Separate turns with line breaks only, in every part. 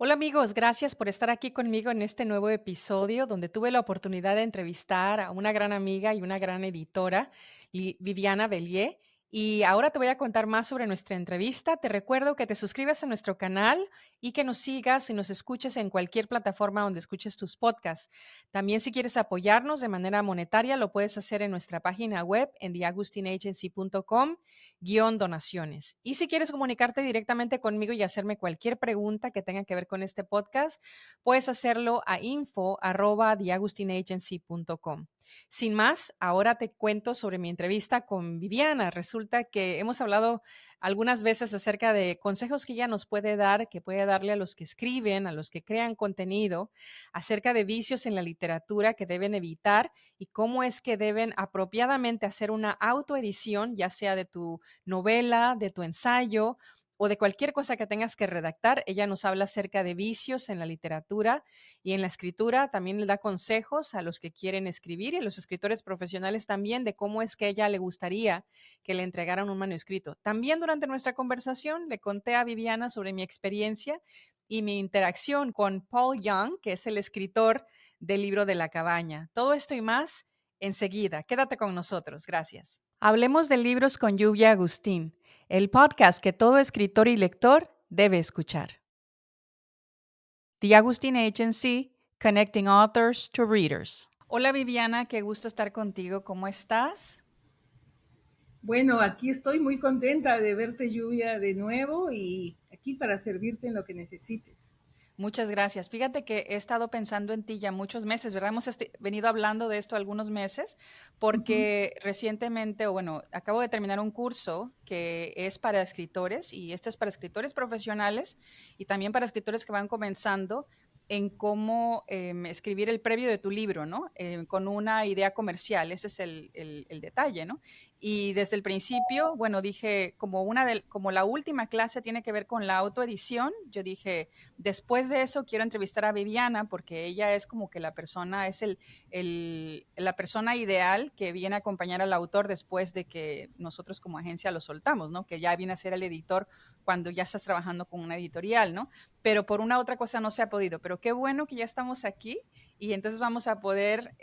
Hola amigos, gracias por estar aquí conmigo en este nuevo episodio donde tuve la oportunidad de entrevistar a una gran amiga y una gran editora, Viviana Bellier. Y ahora te voy a contar más sobre nuestra entrevista. Te recuerdo que te suscribas a nuestro canal y que nos sigas y nos escuches en cualquier plataforma donde escuches tus podcasts. También si quieres apoyarnos de manera monetaria, lo puedes hacer en nuestra página web en theagustinagency.com/donaciones. Y si quieres comunicarte directamente conmigo y hacerme cualquier pregunta que tenga que ver con este podcast, puedes hacerlo a info@theagustinagency.com. Sin más, ahora te cuento sobre mi entrevista con Viviana. Resulta que hemos hablado algunas veces acerca de consejos que ella nos puede dar, que puede darle a los que escriben, a los que crean contenido, acerca de vicios en la literatura que deben evitar y cómo es que deben apropiadamente hacer una autoedición, ya sea de tu novela, de tu ensayo o de cualquier cosa que tengas que redactar. Ella nos habla acerca de vicios en la literatura y en la escritura. También le da consejos a los que quieren escribir y a los escritores profesionales también de cómo es que a ella le gustaría que le entregaran un manuscrito. También durante nuestra conversación le conté a Viviana sobre mi experiencia y mi interacción con Paul Young, que es el escritor del libro de la cabaña. Todo esto y más enseguida. Quédate con nosotros. Gracias. Hablemos de libros con Lluvia Agustín, el podcast que todo escritor y lector debe escuchar. The Agustín Agency, Connecting Authors to Readers. Hola Viviana, qué gusto estar contigo. ¿Cómo estás?
Bueno, aquí estoy muy contenta de verte, Lluvia, de nuevo y aquí para servirte en lo que necesites.
Muchas gracias. Fíjate que he estado pensando en ti ya muchos meses, ¿verdad? Hemos venido hablando de esto algunos meses
Ujú.
porque recientemente, o bueno, acabo de terminar un curso que es para escritores y este es para escritores profesionales y también para escritores que van comenzando en cómo escribir el previo de tu libro, ¿no? Con una idea comercial, ese es el detalle, ¿no? Y desde el principio, bueno, dije, como la última clase tiene que ver con la autoedición, yo dije, después de eso quiero entrevistar a Viviana porque ella es como que la persona, es la persona ideal que viene a acompañar al autor después de que nosotros como agencia lo soltamos, ¿no? Que ya viene a ser el editor cuando ya estás trabajando con una editorial, ¿no? Pero por una otra cosa no se ha podido. Pero qué bueno que ya estamos aquí y entonces vamos a poder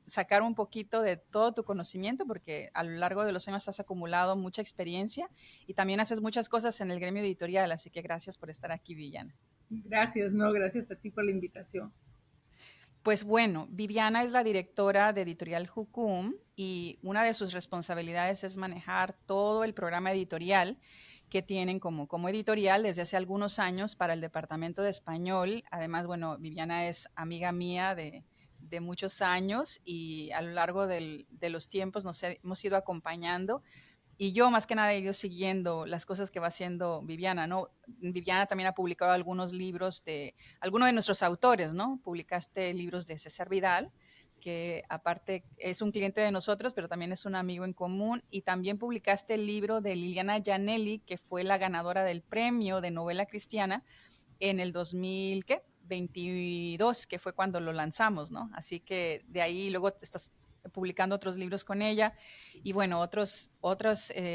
sacar un poquito de todo tu conocimiento porque a lo largo de los años has acumulado mucha experiencia y también haces muchas cosas en el gremio editorial, así que gracias por estar aquí, Villana.
Gracias, no, gracias a ti por la invitación.
Pues bueno, Viviana es la directora de Editorial Jucum y una de sus responsabilidades es manejar todo el programa editorial que tienen como editorial desde hace algunos años para el Departamento de Español. Además, bueno, Viviana es amiga mía de muchos años y a lo largo de los tiempos nos hemos ido acompañando y yo más que nada he ido siguiendo las cosas que va haciendo Viviana, ¿no? Viviana también ha publicado algunos libros de algunos de nuestros autores, ¿no? Publicaste libros de César Vidal, que aparte es un cliente de nosotros, pero también es un amigo en común, y también publicaste el libro de Liliana Gianelli, que fue la ganadora del premio de novela cristiana en el 2000, ¿qué? 22, que fue cuando lo lanzamos, ¿no? Así que de ahí luego estás publicando otros libros con ella y bueno, otros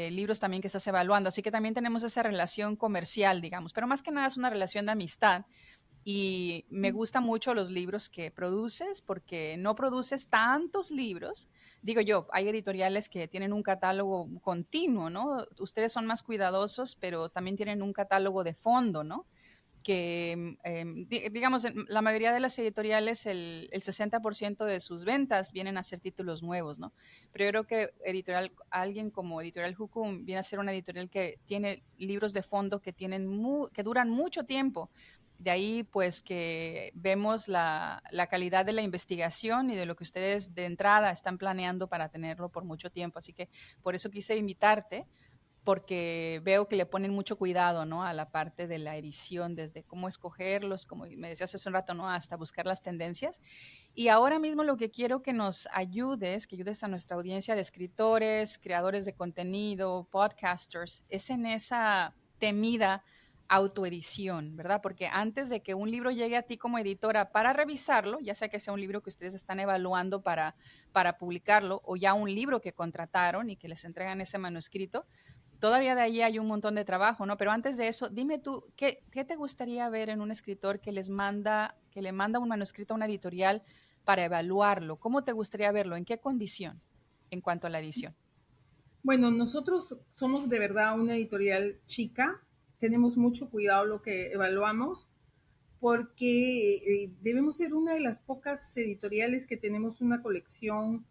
libros también que estás evaluando. Así que también tenemos esa relación comercial, digamos, pero más que nada es una relación de amistad y me gustan mucho los libros que produces porque no produces tantos libros. Digo yo, hay editoriales que tienen un catálogo continuo, ¿no? Ustedes son más cuidadosos, pero también tienen un catálogo de fondo, ¿no? Que, digamos, en la mayoría de las editoriales, el 60% de sus ventas vienen a ser títulos nuevos, ¿no? Pero yo creo que alguien como Editorial Jucum viene a ser una editorial que tiene libros de fondo que, que duran mucho tiempo. De ahí, pues, que vemos la calidad de la investigación y de lo que ustedes de entrada están planeando para tenerlo por mucho tiempo. Así que por eso quise invitarte porque veo que le ponen mucho cuidado, ¿no? A la parte de la edición, desde cómo escogerlos, como me decías hace un rato, ¿no? Hasta buscar las tendencias. Y ahora mismo lo que quiero que nos ayudes, que ayudes a nuestra audiencia de escritores, creadores de contenido, podcasters, es en esa temida autoedición, ¿verdad? Porque antes de que un libro llegue a ti como editora para revisarlo, ya sea que sea un libro que ustedes están evaluando para publicarlo o ya un libro que contrataron y que les entregan ese manuscrito, todavía de ahí hay un montón de trabajo, ¿no? Pero antes de eso, dime tú, ¿qué te gustaría ver en un escritor que le manda un manuscrito a una editorial para evaluarlo? ¿Cómo te gustaría verlo? ¿En qué condición en cuanto a la edición?
Bueno, nosotros somos de verdad una editorial chica, tenemos mucho cuidado lo que evaluamos porque debemos ser una de las pocas editoriales que tenemos una colección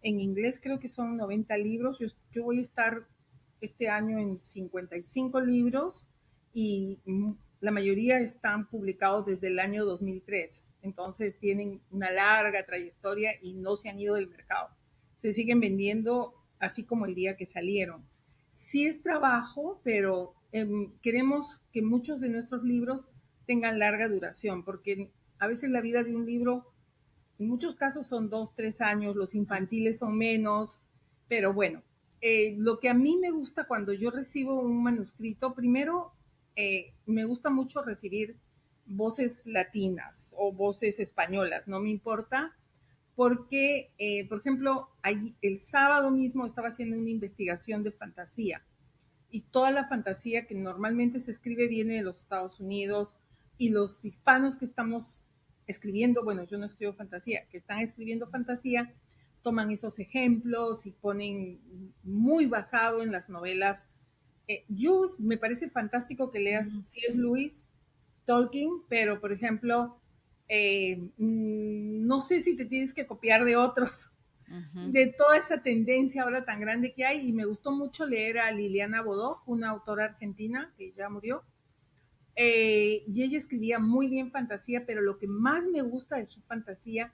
en inglés, creo que son 90 libros. Yo voy a estar este año en 55 libros y la mayoría están publicados desde el año 2003. Entonces tienen una larga trayectoria y no se han ido del mercado. Se siguen vendiendo así como el día que salieron. Sí es trabajo, pero queremos que muchos de nuestros libros tengan larga duración, porque a veces la vida de un libro en muchos casos son 2, 3 años, los
Mm,
infantiles son menos, pero bueno, lo que a mí me gusta cuando yo recibo un manuscrito, primero me gusta mucho recibir voces latinas o voces españolas, no me importa, porque, por ejemplo, el sábado mismo estaba haciendo una investigación de fantasía y toda la fantasía que normalmente se escribe viene de los Estados Unidos y los hispanos que estamos escribiendo, bueno, yo no escribo fantasía, que están escribiendo fantasía, toman esos ejemplos y ponen muy basado en las novelas. Yo me parece fantástico que leas
mm,
C.S. Lewis, Tolkien, pero por ejemplo, no sé si te tienes que copiar de otros,
ujú.
de toda esa tendencia ahora tan grande que hay. Y me gustó mucho leer a Liliana Bodoc, una autora argentina que ya murió. Y ella escribía muy bien fantasía, pero lo que más me gusta de su fantasía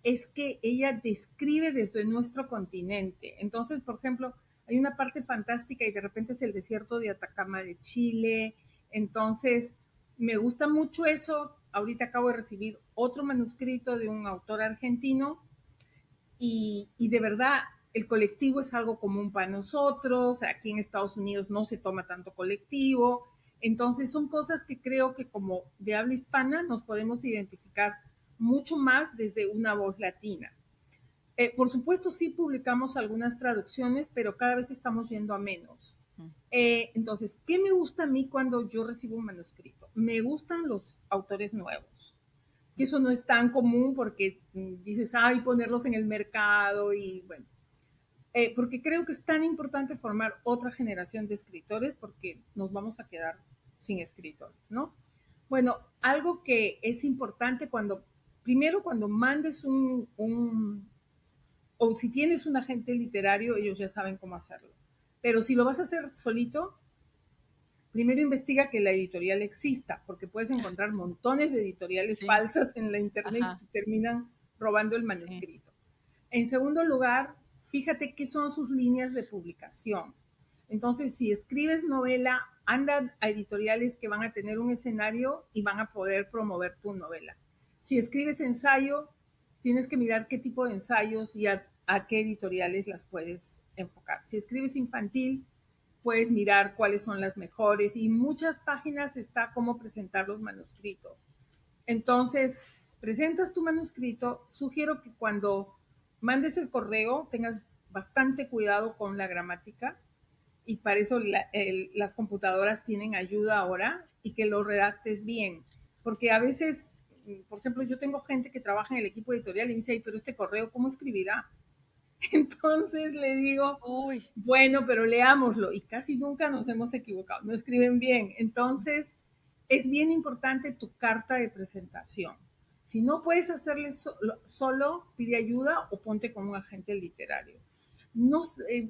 es que ella describe desde nuestro continente. Entonces, por ejemplo, hay una parte fantástica y de repente es el desierto de Atacama de Chile. Entonces, me gusta mucho eso. Ahorita acabo de recibir otro manuscrito de un autor argentino y de verdad el colectivo es algo común para nosotros, aquí en Estados Unidos no se toma tanto colectivo, entonces son cosas que creo que como de habla hispana nos podemos identificar mucho más desde una voz latina. Por supuesto sí publicamos algunas traducciones, pero cada vez estamos yendo a menos.
Mm.
Entonces, ¿qué me gusta a mí cuando yo recibo un manuscrito? Me gustan los autores nuevos, que eso no es tan común porque dices, ay, ponerlos en el mercado y bueno, porque creo que es tan importante formar otra generación de escritores porque nos vamos a quedar sin escritores, ¿no? Bueno, algo que es importante primero cuando mandes o si tienes un agente literario, ellos ya saben cómo hacerlo. Pero si lo vas a hacer solito, primero investiga que la editorial exista, porque puedes encontrar montones de editoriales
Sí,
falsas en la internet
ajá,
que terminan robando el
sí.
manuscrito. En segundo lugar, fíjate qué son sus líneas de publicación. Entonces, si escribes novela, anda a editoriales que van a tener un escenario y van a poder promover tu novela. Si escribes ensayo, tienes que mirar qué tipo de ensayos y a qué editoriales las puedes enfocar. Si escribes infantil, puedes mirar cuáles son las mejores y muchas páginas está cómo presentar los manuscritos. Entonces, presentas tu manuscrito, sugiero que cuando mandes el correo tengas bastante cuidado con la gramática y para eso las computadoras tienen ayuda ahora y que lo redactes bien, porque a veces, por ejemplo, yo tengo gente que trabaja en el equipo editorial y me dice, ay, pero este correo, ¿cómo escribirá? Entonces le digo,
Uy,
bueno, pero leámoslo y casi nunca nos hemos equivocado, no escriben bien. Entonces, es bien importante tu carta de presentación. Si no puedes hacerle solo, pide ayuda o ponte con un agente literario. No,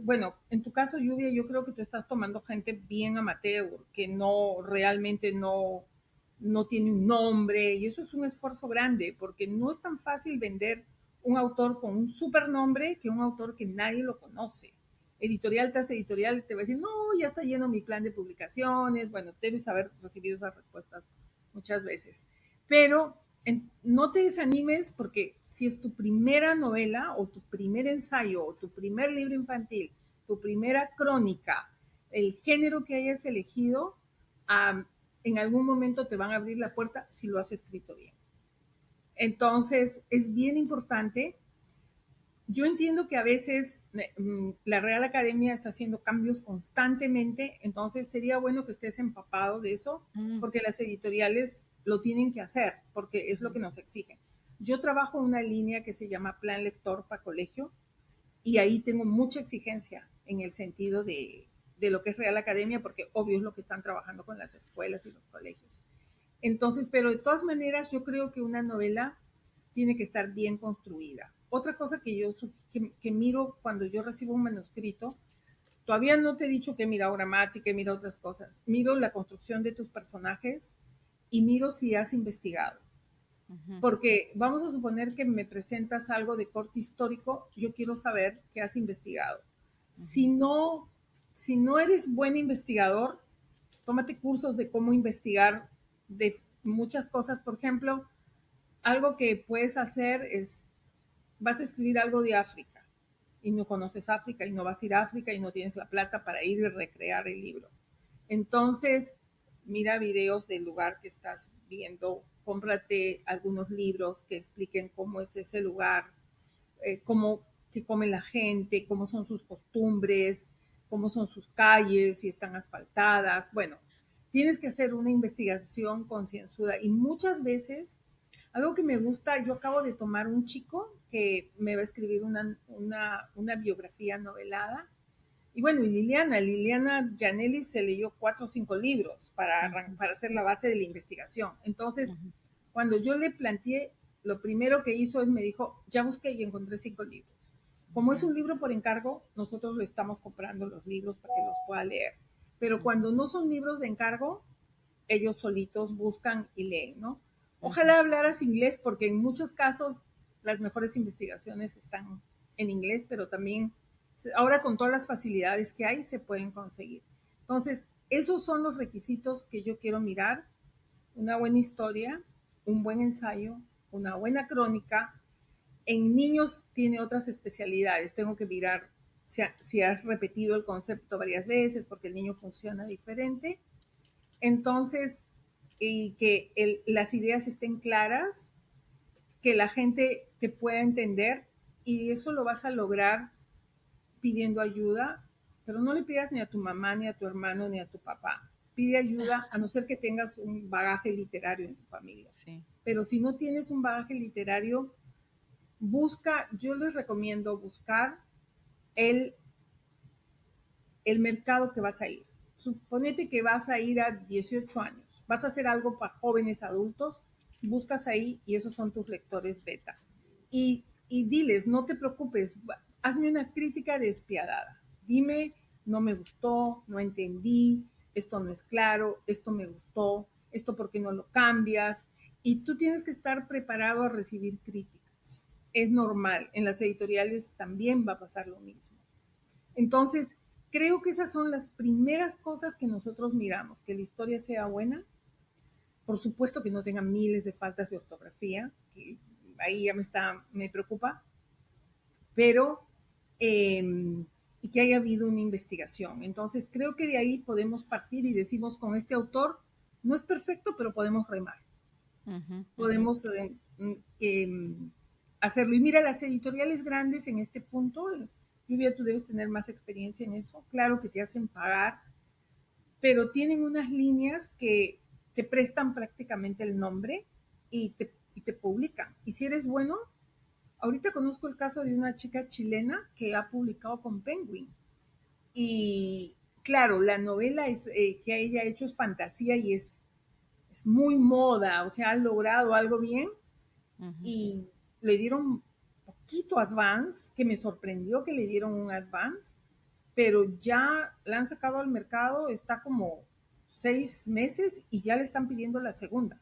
bueno, en tu caso, Lluvia, yo creo que tú estás tomando gente bien amateur, que no realmente no tiene un nombre y eso es un esfuerzo grande porque no es tan fácil vender un autor con un super nombre que un autor que nadie lo conoce. Editorial tras editorial te va a decir, no, ya está lleno mi plan de publicaciones. Bueno, debes haber recibido esas respuestas muchas veces. Pero no te desanimes porque si es tu primera novela o tu primer ensayo o tu primer libro infantil, tu primera crónica, el género que hayas elegido, en algún momento te van a abrir la puerta si lo has escrito bien. Entonces, es bien importante Yo entiendo que a veces la Real Academia está haciendo cambios constantemente, entonces sería bueno que estés empapado de eso,
Mm,
porque las editoriales lo tienen que hacer, porque es lo que nos exigen. Yo trabajo en una línea que se llama Plan Lector para Colegio y ahí tengo mucha exigencia en el sentido de lo que es Real Academia, porque obvio es lo que están trabajando con las escuelas y los colegios. Entonces, pero de todas maneras, yo creo que una novela tiene que estar bien construida. Otra cosa que yo que miro cuando yo recibo un manuscrito, todavía no te he dicho que mira gramática, mira otras cosas. Miro la construcción de tus personajes y miro si has investigado.
ujú,
Porque vamos a suponer que me presentas algo de corte histórico, yo quiero saber qué has investigado.
ujú,
Si no eres buen investigador, tómate cursos de cómo investigar de muchas cosas. Por ejemplo, algo que puedes hacer es, vas a escribir algo de África y no conoces África y no vas a ir a África y no tienes la plata para ir y recrear el libro. Entonces, mira videos del lugar que estás viendo, cómprate algunos libros que expliquen cómo es ese lugar, cómo se come la gente, cómo son sus costumbres, cómo son sus calles, si están asfaltadas. Bueno, tienes que hacer una investigación concienzuda y muchas veces, algo que me gusta, yo acabo de tomar un chico que me va a escribir una biografía novelada. Y bueno, y Liliana Janelli se leyó 4 o 5 libros
ujú,
para hacer la base de la investigación. Entonces,
ujú,
cuando yo le planteé, lo primero que hizo es me dijo, ya busqué y encontré 5 libros. Como es
ujú,
un libro por encargo, nosotros le estamos comprando los libros para que los pueda leer. Pero
ujú,
cuando no son libros de encargo, ellos solitos buscan y leen, ¿no?
ujú,
Ojalá hablaras inglés porque en muchos casos las mejores investigaciones están en inglés, pero también ahora con todas las facilidades que hay se pueden conseguir. Entonces, esos son los requisitos que yo quiero mirar: una buena historia, un buen ensayo, una buena crónica. En niños tiene otras especialidades. Tengo que mirar si has repetido el concepto varias veces porque el niño funciona diferente. Entonces, y que las ideas estén claras, que la gente te pueda entender, y eso lo vas a lograr pidiendo ayuda, pero no le pidas ni a tu mamá, ni a tu hermano, ni a tu papá. Pide ayuda, a no ser que tengas un bagaje literario en tu familia.
sí.
Pero si no tienes un bagaje literario, busca, yo les recomiendo buscar el, el mercado que vas a ir. Suponete que vas a ir a 18 años, vas a hacer algo para jóvenes adultos, buscas ahí y esos son tus lectores beta. Y diles, no te preocupes, hazme una crítica despiadada. Dime, no me gustó, no entendí, esto no es claro, esto me gustó, esto por qué no lo cambias. Y tú tienes que estar preparado a recibir críticas. Es normal, en las editoriales también va a pasar lo mismo. Entonces, creo que esas son las primeras cosas que nosotros miramos: que la historia sea buena, por supuesto que no tenga miles de faltas de ortografía, que ahí ya me preocupa, pero y que haya habido una investigación. Entonces, creo que de ahí podemos partir y decimos, con este autor no es perfecto, pero podemos remar,
Ujú, ujú,
podemos hacerlo. Y mira, las editoriales grandes en este punto, Lluvia, tú debes tener más experiencia en eso, claro que te hacen pagar, pero tienen unas líneas que te prestan prácticamente el nombre y te publican. Y si eres bueno, ahorita conozco el caso de una chica chilena que ha publicado con Penguin. Y claro, la novela que ella ha hecho es fantasía y es muy moda, o sea, ha logrado algo bien
ujú.
y le dieron poquito advance, que me sorprendió que le dieron un advance, pero ya la han sacado al mercado, está como 6 meses y ya le están pidiendo la segunda.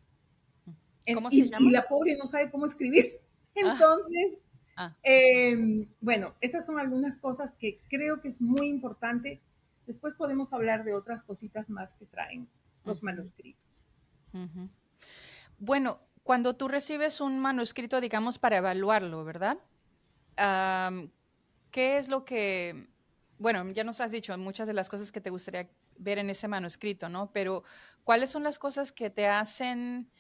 ¿Cómo se
Y
llama?
la pobre no sabe cómo escribir.
Ah,
Entonces,
ah,
bueno, esas son algunas cosas que creo que es muy importante. Después podemos hablar de otras cositas más que traen los
ujú,
manuscritos.
ujú. Bueno, cuando tú recibes un manuscrito, digamos, para evaluarlo, ¿verdad? Am, ¿Qué es lo que, bueno, ya nos has dicho muchas de las cosas que te gustaría ver en ese manuscrito, ¿no? Pero ¿cuáles son las cosas que te hacen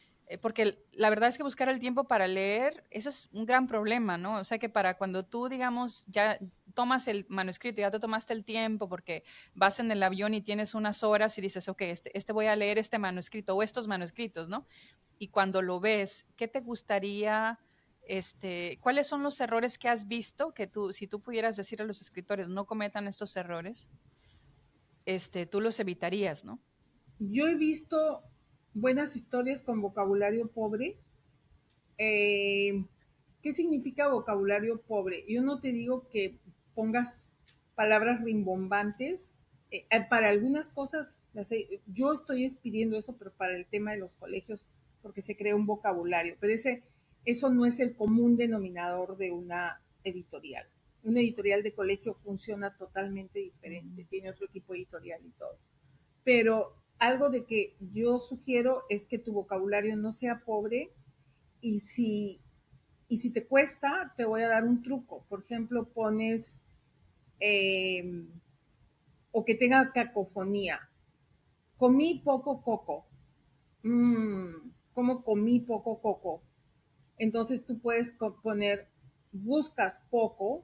Porque la verdad es que buscar el tiempo para leer, eso es un gran problema, ¿no? O sea que para cuando tú, digamos, ya tomas el manuscrito, ya te tomaste el tiempo porque vas en el avión y tienes unas horas y dices, ok, este voy a leer este manuscrito o estos manuscritos, ¿no? Y cuando lo ves, ¿qué te gustaría, cuáles son los errores que has visto que tú, si tú pudieras decir a los escritores, no cometan estos errores, tú los evitarías, ¿no?
Yo he visto buenas historias con vocabulario pobre. Eh, ¿Qué significa vocabulario pobre? Yo no te digo que pongas palabras rimbombantes. Para algunas cosas, yo estoy pidiendo eso, pero para el tema de los colegios, porque se crea un vocabulario. Pero eso no es el común denominador de una editorial. Una editorial de colegio funciona totalmente diferente, tiene otro equipo editorial y todo. Pero algo de que yo sugiero es que tu vocabulario no sea pobre, y si, y si te cuesta, te voy a dar un truco. Por ejemplo, pones eh, o que tenga cacofonía. Comí poco coco. ¿Cómo comí poco coco? Entonces tú puedes poner, buscas poco.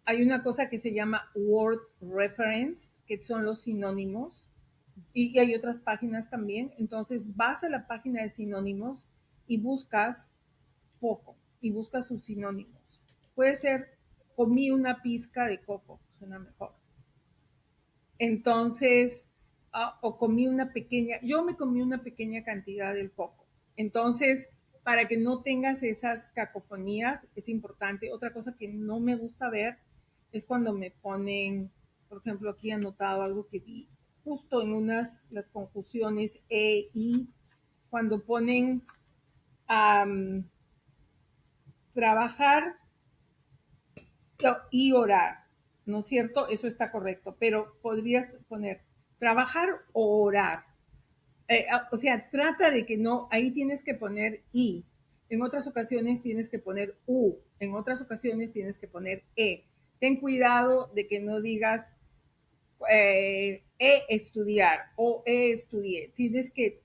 Hay una cosa que se llama word reference, que son los sinónimos, y hay otras páginas también. Entonces vas a la página de sinónimos y buscas poco y buscas sus sinónimos. Puede ser comí una pizca de coco, suena mejor. Entonces, o comí una pequeña, yo me comí una pequeña cantidad del coco. Entonces, para que no tengas esas cacofonías, es importante. Otra cosa que no me gusta ver es cuando me ponen, por ejemplo, aquí he anotado algo que vi justo en las conjunciones y, cuando ponen um, trabajar y orar, ¿no es cierto? Eso está correcto, pero podrías poner trabajar o orar. O sea, trata de que no, ahí tienes que poner y. En otras ocasiones tienes que poner u, en otras ocasiones tienes que poner e. Ten cuidado de que no digas estudiar o estudié. Tienes que,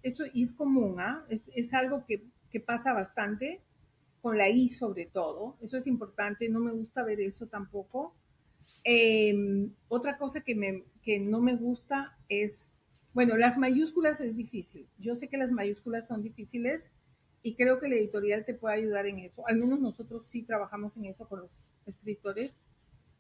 eso es común, ¿ah? Es algo que pasa bastante con la I sobre todo. Eso es importante, no me gusta ver eso tampoco. Otra cosa que no me gusta es, bueno, las mayúsculas es difícil. Yo sé que las mayúsculas son difíciles y creo que la editorial te puede ayudar en eso. Al menos nosotros sí trabajamos en eso con los escritores,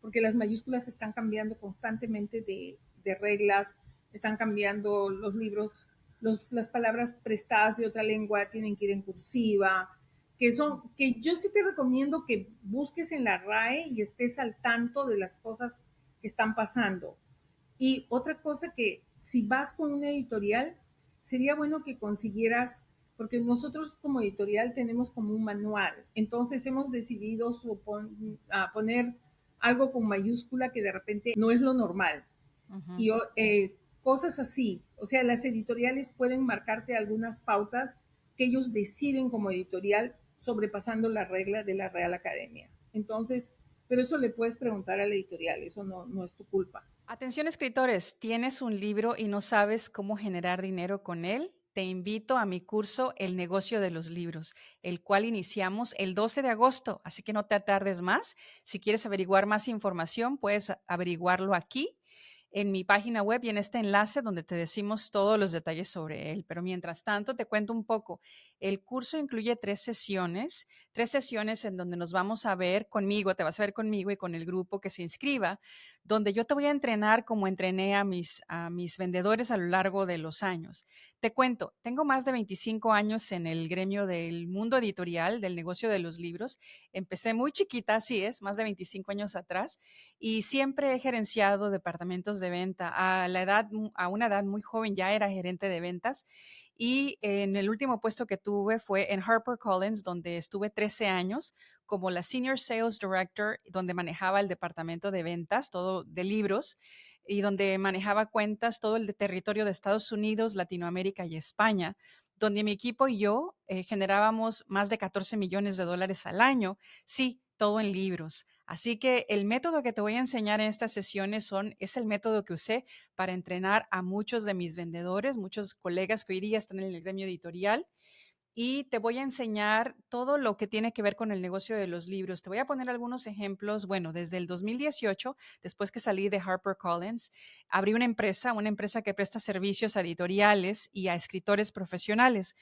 porque las mayúsculas están cambiando constantemente de reglas, están cambiando los libros, las palabras prestadas de otra lengua tienen que ir en cursiva, que yo sí te recomiendo que busques en la RAE y estés al tanto de las cosas que están pasando. Y otra cosa que si vas con una editorial, sería bueno que consiguieras, porque nosotros como editorial tenemos como un manual, entonces hemos decidido poner algo con mayúscula que de repente no es lo normal.
Ujú.
Y cosas así, o sea, las editoriales pueden marcarte algunas pautas que ellos deciden como editorial sobrepasando la regla de la Real Academia. Entonces, pero eso le puedes preguntar a la editorial, eso no es tu culpa.
Atención escritores, ¿tienes un libro y no sabes cómo generar dinero con él? Te invito a mi curso El negocio de los libros, el cual iniciamos el 12 de agosto, así que no te tardes más. Si quieres averiguar más información, puedes averiguarlo aquí en mi página web y en este enlace donde te decimos todos los detalles sobre él. Pero mientras tanto, te cuento un poco. El curso incluye tres sesiones en donde nos vamos a ver conmigo, te vas a ver conmigo y con el grupo que se inscriba, donde yo te voy a entrenar como entrené a mis vendedores a lo largo de los años. Te cuento, tengo más de 25 años en el gremio del mundo editorial, del negocio de los libros. Empecé muy chiquita, así es, más de 25 años atrás, y siempre he gerenciado departamentos de venta. A una edad muy joven ya era gerente de ventas y en el último puesto que tuve fue en HarperCollins, donde estuve 13 años como la Senior Sales Director, donde manejaba el departamento de ventas, todo de libros, y donde manejaba cuentas, todo el de territorio de Estados Unidos, Latinoamérica y España, donde mi equipo y yo generábamos más de 14 millones de dólares al año. Sí, todo en libros. Así que el método que te voy a enseñar en estas sesiones es el método que usé para entrenar a muchos de mis vendedores, muchos colegas que hoy día están en el gremio editorial. y te voy a enseñar todo lo que tiene que ver con el negocio de los libros. Te voy a poner algunos ejemplos. Bueno, desde el 2018, después que salí de HarperCollins, abrí una empresa que presta servicios a editoriales y a escritores profesionales.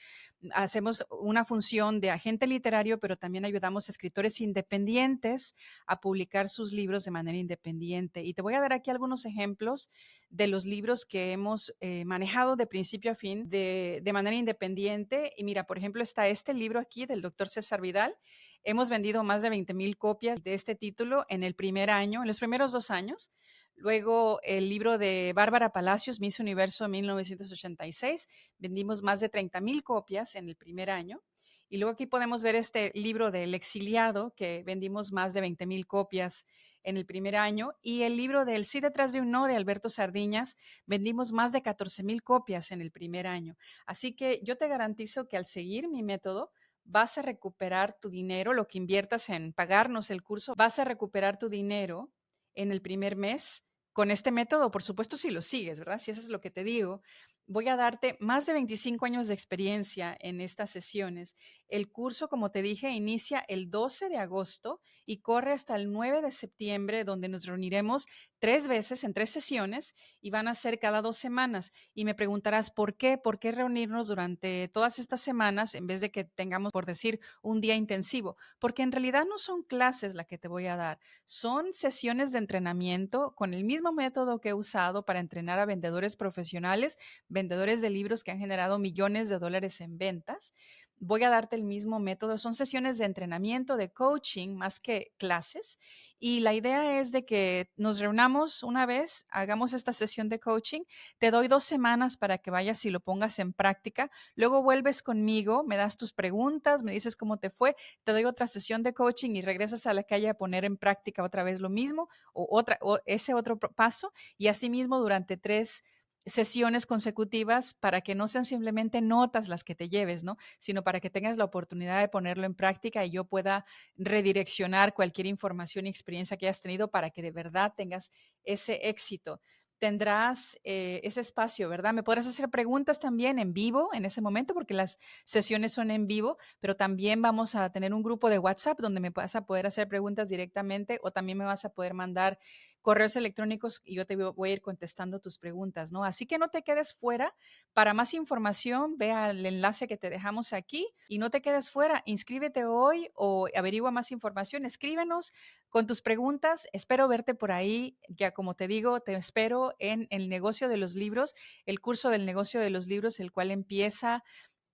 Hacemos una función de agente literario, pero también ayudamos a escritores independientes a publicar sus libros de manera independiente. Y te voy a dar aquí algunos ejemplos de los libros que hemos manejado de principio a fin de manera independiente. Y mira, por ejemplo, está este libro aquí del doctor César Vidal. Hemos vendido más de 20,000 copias de este título en el primer año, en los primeros 2 años. Luego el libro de Bárbara Palacios, Miss Universo 1986, vendimos más de 30,000 copias en el primer año. Y luego aquí podemos ver este libro del exiliado, que vendimos más de 20,000 copias en el primer año. Y el libro del Sí detrás de un no de Alberto Sardiñas, vendimos más de 14,000 copias en el primer año. Así que yo te garantizo que al seguir mi método, vas a recuperar tu dinero, lo que inviertas en pagarnos el curso, vas a recuperar tu dinero en el primer mes con este método, por supuesto, si lo sigues, ¿verdad? Si eso es lo que te digo. Voy a darte más de 25 años de experiencia en estas sesiones. El curso, como te dije, inicia el 12 de agosto y corre hasta el 9 de septiembre, donde nos reuniremos 3 veces en 3 sesiones y van a ser cada 2 semanas. Y me preguntarás, ¿por qué? ¿Por qué reunirnos durante todas estas semanas en vez de que tengamos, por decir, un día intensivo? Porque en realidad no son clases la que te voy a dar, son sesiones de entrenamiento con el mismo método que he usado para entrenar a vendedores profesionales, vendedores de libros que han generado millones de dólares en ventas. Voy a darte el mismo método. Son sesiones de entrenamiento, de coaching, más que clases. Y la idea es de que nos reunamos una vez, hagamos esta sesión de coaching. Te doy 2 semanas para que vayas y lo pongas en práctica. Luego vuelves conmigo, me das tus preguntas, me dices cómo te fue, te doy otra sesión de coaching y regresas a la calle a poner en práctica otra vez lo mismo o ese otro paso. Y así mismo durante 3 sesiones consecutivas para que no sean simplemente notas las que te lleves, ¿no? Sino para que tengas la oportunidad de ponerlo en práctica y yo pueda redireccionar cualquier información y experiencia que hayas tenido para que de verdad tengas ese éxito. Tendrás ese espacio, ¿verdad? Me podrás hacer preguntas también en vivo en ese momento porque las sesiones son en vivo, pero también vamos a tener un grupo de WhatsApp donde me vas a poder hacer preguntas directamente o también me vas a poder mandar correos electrónicos y yo te voy a ir contestando tus preguntas, ¿no? Así que no te quedes fuera. Para más información, ve al enlace que te dejamos aquí y no te quedes fuera. Inscríbete hoy o averigua más información. Escríbenos con tus preguntas. Espero verte por ahí. Ya como te digo, te espero en el negocio de los libros, el curso del negocio de los libros, el cual empieza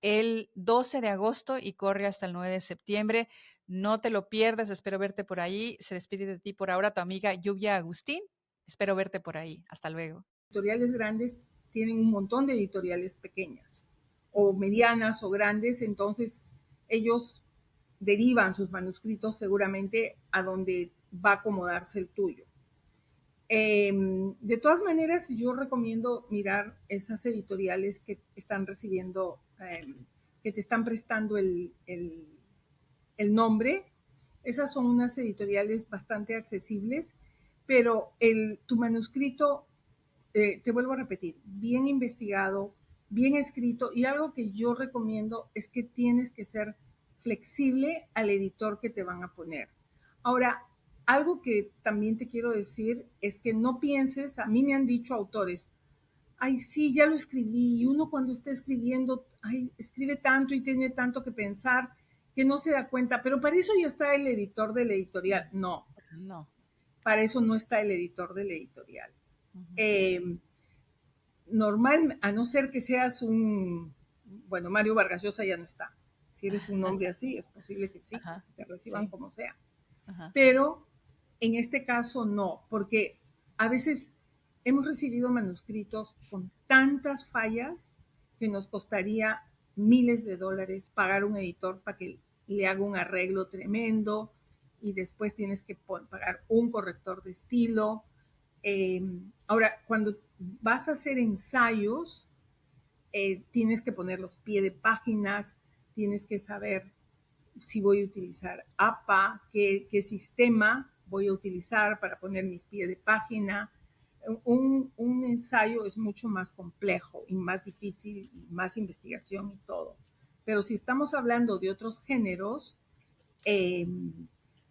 el 12 de agosto y corre hasta el 9 de septiembre. No te lo pierdas, espero verte por ahí. Se despide de ti por ahora tu amiga Lluvia Agustín. Espero verte por ahí. Hasta luego.
Editoriales grandes tienen un montón de editoriales pequeñas o medianas o grandes, entonces ellos derivan sus manuscritos seguramente a donde va a acomodarse el tuyo. De todas maneras, yo recomiendo mirar esas editoriales que están recibiendo, que te están prestando el nombre. Esas son unas editoriales bastante accesibles, pero tu manuscrito, te vuelvo a repetir, bien investigado, bien escrito, y algo que yo recomiendo es que tienes que ser flexible al editor que te van a poner. Ahora, algo que también te quiero decir es que no pienses, a mí me han dicho autores, ay, sí, ya lo escribí, y uno cuando está escribiendo, ay, escribe tanto y tiene tanto que pensar que no se da cuenta, pero para eso ya está el editor de la editorial. No,
No.
para eso no está el editor de la editorial.
Ujú.
Eh, Normal, a no ser que seas bueno, Mario Vargas Llosa ya no está. Si eres un hombre así, es posible que sí,
Ajá.
te reciban
Sí.
como sea.
Ajá.
Pero en este caso no, porque a veces hemos recibido manuscritos con tantas fallas que nos costaría miles de dólares pagar un editor para que le haga un arreglo tremendo y después tienes que pagar un corrector de estilo. Ahora, cuando vas a hacer ensayos, tienes que poner los pies de páginas, tienes que saber si voy a utilizar APA, qué sistema voy a utilizar para poner mis pies de página. Un ensayo es mucho más complejo y más difícil y más investigación y todo. Pero si estamos hablando de otros géneros, eh,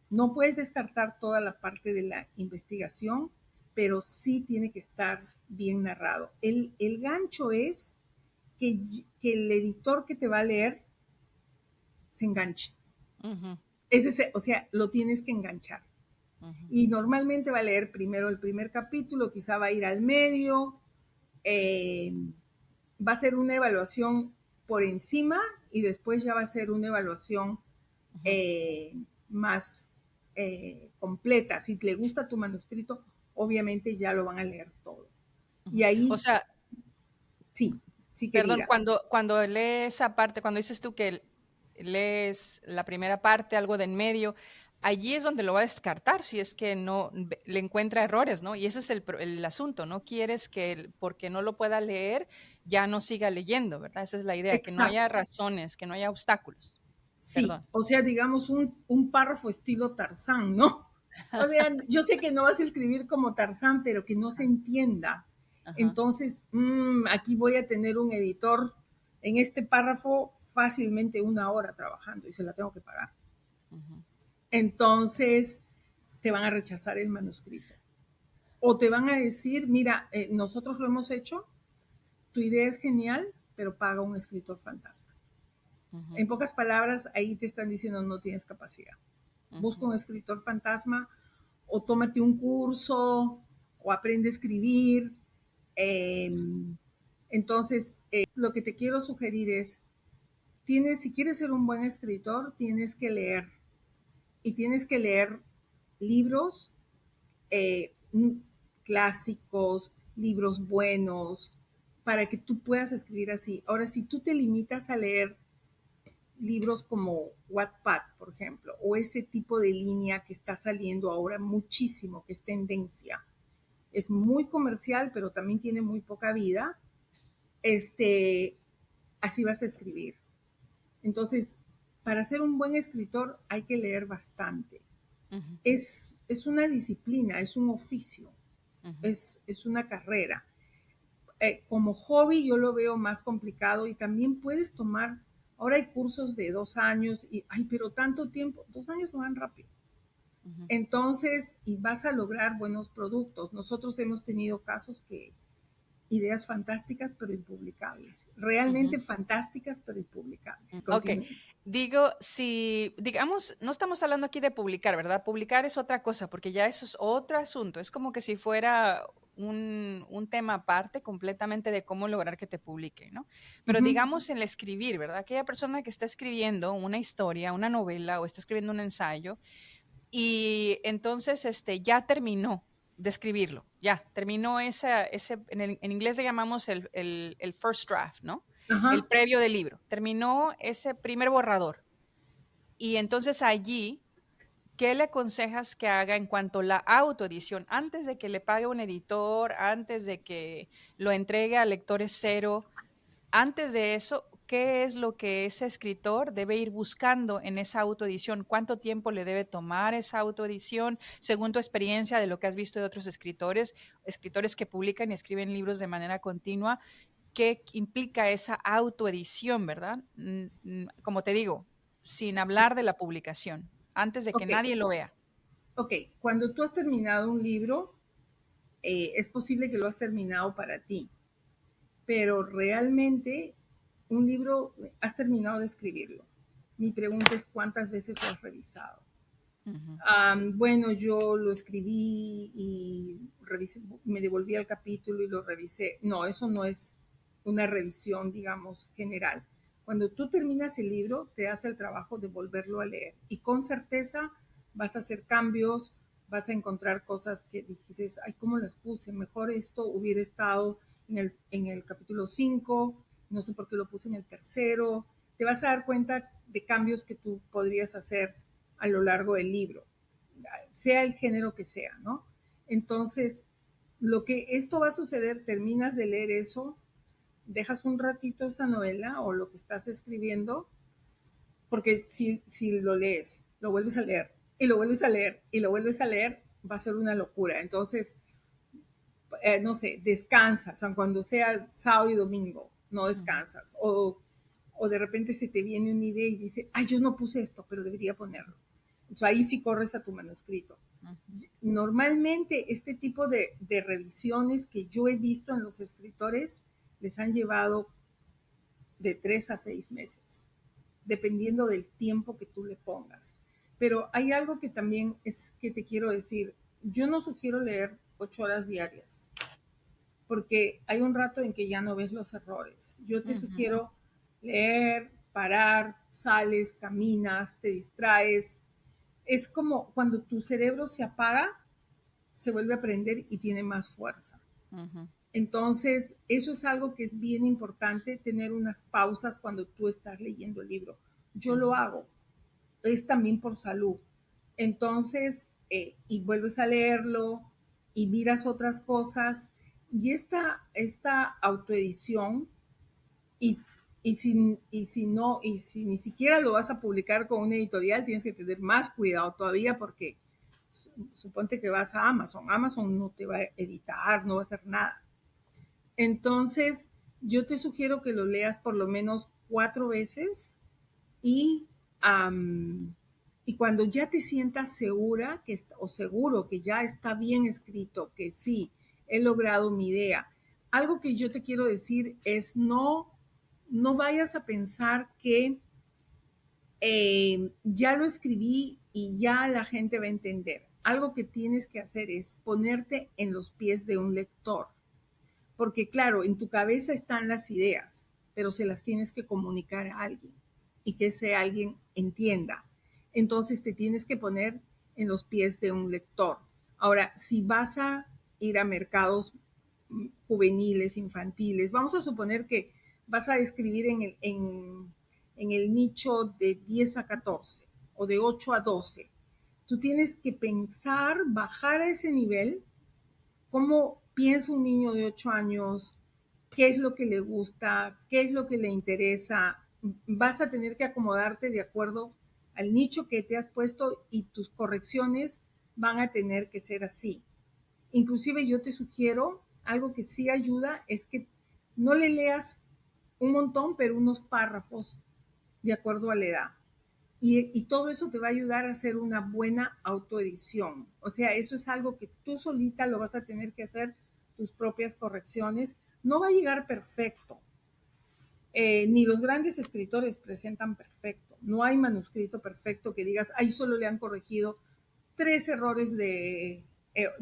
no puedes descartar toda la parte de la investigación, pero sí tiene que estar bien narrado. El gancho es que el editor que te va a leer se enganche.
Ujú,
O sea, lo tienes que enganchar.
ujú,
Y normalmente va a leer primero el primer capítulo, quizá va a ir al medio, eh, va a ser una evaluación por encima y después ya va a ser una evaluación
ujú,
eh, más completa. Si le gusta tu manuscrito, obviamente ya lo van a leer todo.
ujú.
Y
O
ahí,
sea,
sí, sí
perdón,
querida.
cuando lees esa parte, cuando dices tú que lees la primera parte, algo de en medio, allí es donde lo va a descartar si es que no le encuentra errores, ¿no? Y ese es el asunto, no quieres que porque no lo pueda leer, ya no siga leyendo, ¿verdad? Esa es la idea, que no haya
Exacto.
razones, que no haya obstáculos.
Sí,
Perdón.
o sea, digamos un párrafo estilo Tarzán, ¿no? O sea, yo sé que no vas a escribir como Tarzán, pero que no se
Ajá,
entienda.
ajá,
Entonces, aquí voy a tener un editor en este párrafo fácilmente 1 hora trabajando y se la tengo que pagar.
ujú,
Entonces, te van a rechazar el manuscrito. O te van a decir, mira, nosotros lo hemos hecho, tu idea es genial, pero paga un escritor fantasma.
ujú,
En pocas palabras, ahí te están diciendo no tienes capacidad. Busca
ujú,
un escritor fantasma o tómate un curso o aprende a escribir. Eh, entonces, lo que te quiero sugerir es, si quieres ser un buen escritor, tienes que leer y tienes que leer libros eh, clásicos, libros buenos, para que tú puedas escribir así. Ahora, si tú te limitas a leer libros como Wattpad, por ejemplo, o ese tipo de línea que está saliendo ahora muchísimo, que es tendencia. Es muy comercial, pero también tiene muy poca vida. Este, así vas a escribir. Entonces, para ser un buen escritor hay que leer bastante.
ujú,
Es una disciplina, es un oficio,
ujú.
es una carrera. Como hobby yo lo veo más complicado y también puedes tomar, ahora hay cursos de 2 años y, ay, pero tanto tiempo, 2 años se van rápido.
Ujú,
Entonces, y vas a lograr buenos productos. Nosotros hemos tenido casos que ideas fantásticas pero impublicables,
ujú,
realmente fantásticas pero impublicables.
ok,
Continúen.
digo, si, digamos, no estamos hablando aquí de publicar, ¿verdad? Publicar es otra cosa, porque ya eso es otro asunto. Es como que si fuera un tema aparte completamente de cómo lograr que te publique, ¿no? Pero
Ujú.
digamos en el escribir, ¿verdad? Aquella persona que está escribiendo una historia, una novela o está escribiendo un ensayo y entonces ya terminó de escribirlo, ya terminó en inglés le llamamos el first draft, ¿no? El
Ajá.
previo del libro, terminó ese primer borrador. Y entonces allí, ¿qué le aconsejas que haga en cuanto a la autoedición? Antes de que le pague un editor, antes de que lo entregue a lectores cero, antes de eso, ¿qué es lo que ese escritor debe ir buscando en esa autoedición? ¿Cuánto tiempo le debe tomar esa autoedición? Según tu experiencia de lo que has visto de otros escritores, escritores que publican y escriben libros de manera continua, ¿qué implica esa autoedición, verdad? Como te digo, sin hablar de la publicación, antes de que
Ok,
nadie lo vea.
ok. Cuando tú has terminado un libro, es posible que lo has terminado para ti, pero realmente un libro has terminado de escribirlo. Mi pregunta es cuántas veces lo has revisado.
Ujú,
Bueno, yo lo escribí y revisé, me devolví al capítulo y lo revisé. No, eso no es una revisión, digamos, general. Cuando tú terminas el libro, te hace el trabajo de volverlo a leer y con certeza vas a hacer cambios, vas a encontrar cosas que dices, ay, ¿cómo las puse? Mejor esto hubiera estado en el capítulo 5, no sé por qué lo puse en el tercero. Te vas a dar cuenta de cambios que tú podrías hacer a lo largo del libro, sea el género que sea, ¿no? Entonces, lo que esto va a suceder, terminas de leer eso, dejas un ratito esa novela o lo que estás escribiendo, porque si lo lees, lo vuelves a leer y lo vuelves a leer y lo vuelves a leer, va a ser una locura. Entonces, no sé, descansas, cuando sea sábado y domingo, no
ujú,
descansas. o de repente se te viene una idea y dice, ay, yo no puse esto, pero debería ponerlo. Entonces ahí sí corres a tu manuscrito. Normalmente este tipo de revisiones que yo he visto en los escritores les han llevado de 3 a 6 meses, dependiendo del tiempo que tú le pongas. Pero hay algo que también es que te quiero decir, yo no sugiero leer 8 horas diarias, porque hay un rato en que ya no ves los errores. Yo te sugiero leer, parar, sales, caminas, te distraes. Es como cuando tu cerebro se apaga, se vuelve a prender y tiene más fuerza. Entonces, eso es algo que es bien importante, tener unas pausas cuando tú estás leyendo el libro. Yo lo hago, es también por salud. Entonces, y vuelves a leerlo y miras otras cosas. Y esta autoedición, y, y si ni siquiera lo vas a publicar con una editorial, tienes que tener más cuidado todavía porque suponte que vas a Amazon. Amazon no te va a editar, no va a hacer nada. Entonces, yo te sugiero que lo leas por lo menos 4 veces y, y cuando ya te sientas segura o seguro que ya está bien escrito, que sí, he logrado mi idea. Algo que yo te quiero decir es no vayas a pensar que ya lo escribí y ya la gente va a entender. Algo que tienes que hacer es ponerte en los pies de un lector. Porque claro, en tu cabeza están las ideas, pero se las tienes que comunicar a alguien y que ese alguien entienda. Entonces te tienes que poner en los pies de un lector. Ahora, si vas a ir a mercados juveniles, infantiles, vamos a suponer que vas a escribir en el nicho de 10 a 14 o de 8 a 12. Tú tienes que pensar, bajar a ese nivel, cómo piensa un niño de 8 años, qué es lo que le gusta, qué es lo que le interesa. Vas a tener que acomodarte de acuerdo al nicho que te has puesto y tus correcciones van a tener que ser así. Inclusive yo te sugiero, algo que sí ayuda es que no le leas un montón, pero unos párrafos de acuerdo a la edad. Y todo eso te va a ayudar a hacer una buena autoedición. O sea, eso es algo que tú solita lo vas a tener que hacer, tus propias correcciones. No va a llegar perfecto. Ni los grandes escritores presentan perfecto. No hay manuscrito perfecto que digas, ahí solo le han corregido 3 errores de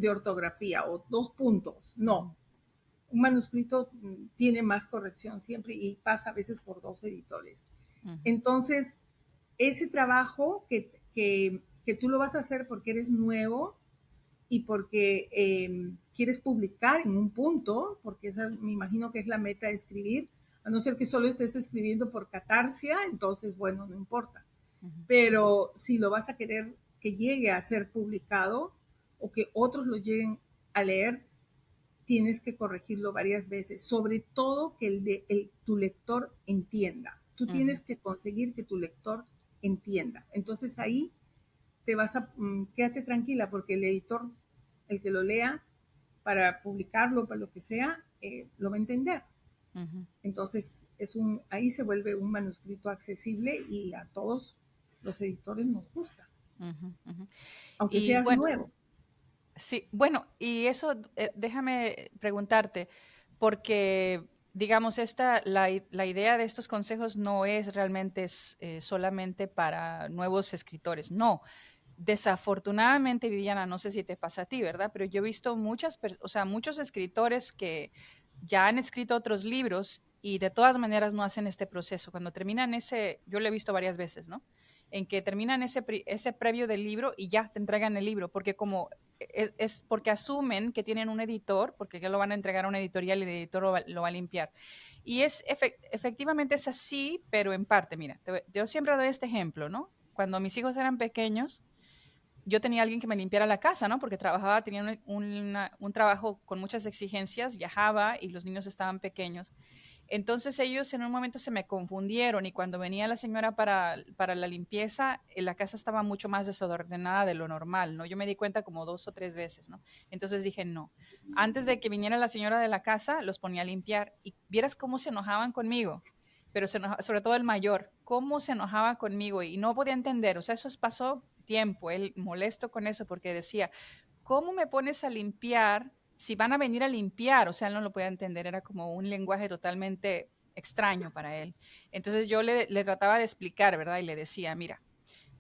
ortografía o 2 puntos. No. Un manuscrito tiene más corrección siempre y pasa a veces por 2 editores. Entonces, ese trabajo que tú lo vas a hacer porque eres nuevo y porque quieres publicar en un punto, porque esa me imagino que es la meta de escribir, a no ser que solo estés escribiendo por catarsia, entonces, bueno, no importa. Pero si lo vas a querer que llegue a ser publicado o que otros lo lleguen a leer, tienes que corregirlo varias veces, sobre todo que tu lector entienda. Tú tienes que conseguir que tu lector entienda. Entonces ahí quédate tranquila porque el editor, el que lo lea para publicarlo, para lo que sea, lo va a entender. Entonces ahí se vuelve un manuscrito accesible y a todos los editores nos gusta, aunque
Y
seas
bueno,
nuevo.
sí, bueno, y eso, déjame preguntarte, porque, digamos, la idea de estos consejos no es realmente solamente para nuevos escritores, no. Desafortunadamente, Viviana, no sé si te pasa a ti, ¿verdad? Pero yo he visto o sea, muchos escritores que ya han escrito otros libros y de todas maneras no hacen este proceso. Cuando terminan yo lo he visto varias veces, ¿no? En que terminan ese previo del libro y ya te entregan el libro, porque como es porque asumen que tienen un editor, porque ya lo van a entregar a una editorial y el editor lo va a limpiar. Y efectivamente es así, pero en parte, mira, yo siempre doy este ejemplo, ¿no? Cuando mis hijos eran pequeños, yo tenía alguien que me limpiara la casa, ¿no? Porque tenía un trabajo con muchas exigencias, viajaba y los niños estaban pequeños. Entonces ellos en un momento se me confundieron y cuando venía la señora para la limpieza, la casa estaba mucho más desordenada de lo normal, ¿no? Yo me di cuenta como 2 o 3 veces, ¿no? Entonces dije, no, antes de que viniera la señora de la casa, los ponía a limpiar y vieras cómo se enojaban conmigo. pero sobre todo el mayor, cómo se enojaba conmigo y no podía entender, o sea, pasó tiempo, él molesto con eso porque decía, ¿cómo me pones a limpiar si van a venir a limpiar? O sea, él no lo podía entender, era como un lenguaje totalmente extraño para él. Entonces yo le trataba de explicar, ¿verdad? Y le decía, mira,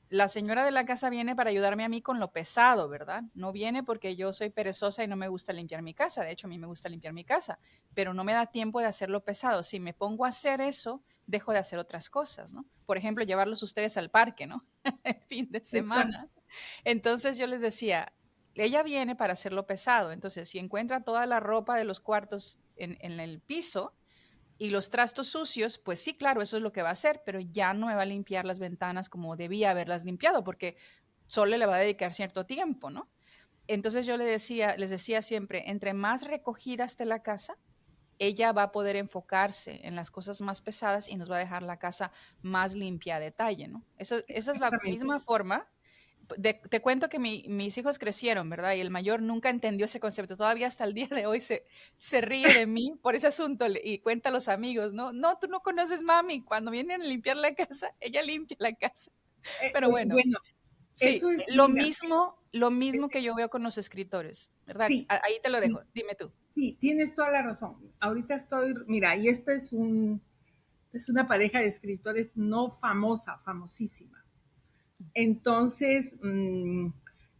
la señora de la casa viene para ayudarme a mí con lo pesado, ¿verdad? No viene porque yo soy perezosa y no me gusta limpiar mi casa. De hecho, a mí me gusta limpiar mi casa, pero no me da tiempo de hacerlo pesado. Si me pongo a hacer eso, dejo de hacer otras cosas, ¿no? Por ejemplo, llevarlos ustedes al parque, ¿no? El fin de
Exacto.
semana. Entonces yo les decía, ella viene para hacerlo pesado. Entonces, si encuentra toda la ropa de los cuartos en el piso, y los trastos sucios, pues sí, claro, eso es lo que va a hacer, pero ya no me va a limpiar las ventanas como debía haberlas limpiado, porque solo le va a dedicar cierto tiempo, ¿no? Entonces yo les decía siempre, entre más recogida esté la casa, ella va a poder enfocarse en las cosas más pesadas y nos va a dejar la casa más limpia a detalle, ¿no? Esa es la
Exactamente.
misma forma. Te cuento que mis hijos crecieron, ¿verdad? Y el mayor nunca entendió ese concepto. Todavía hasta el día de hoy se ríe de mí por ese asunto y cuenta a los amigos, ¿no? No, tú no conoces mami. Cuando vienen a limpiar la casa, ella limpia la casa. Pero bueno,
Bueno,
sí,
eso es, mira,
lo mismo
es-
que yo veo con los escritores, ¿verdad?
sí,
Ahí te lo
sí,
dejo. Dime tú.
sí, tienes toda la razón. Ahorita estoy, mira, y esta es una pareja de escritores no famosa, famosísima. Entonces,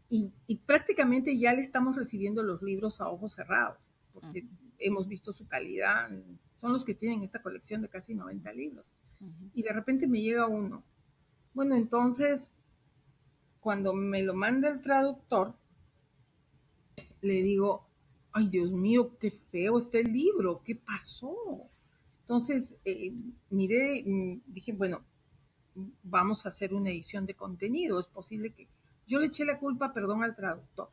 y prácticamente ya le estamos recibiendo los libros a ojos cerrados, porque
Ujú,
hemos visto su calidad. Son los que tienen esta colección de casi 90 libros.
ujú.
Y de repente me llega uno. Bueno, entonces, cuando me lo manda el traductor, le digo, ay Dios mío, qué feo está el libro, ¿qué pasó? Entonces, miré, dije, bueno, vamos a hacer una edición de contenido, es posible que yo le eché la culpa, perdón, al traductor,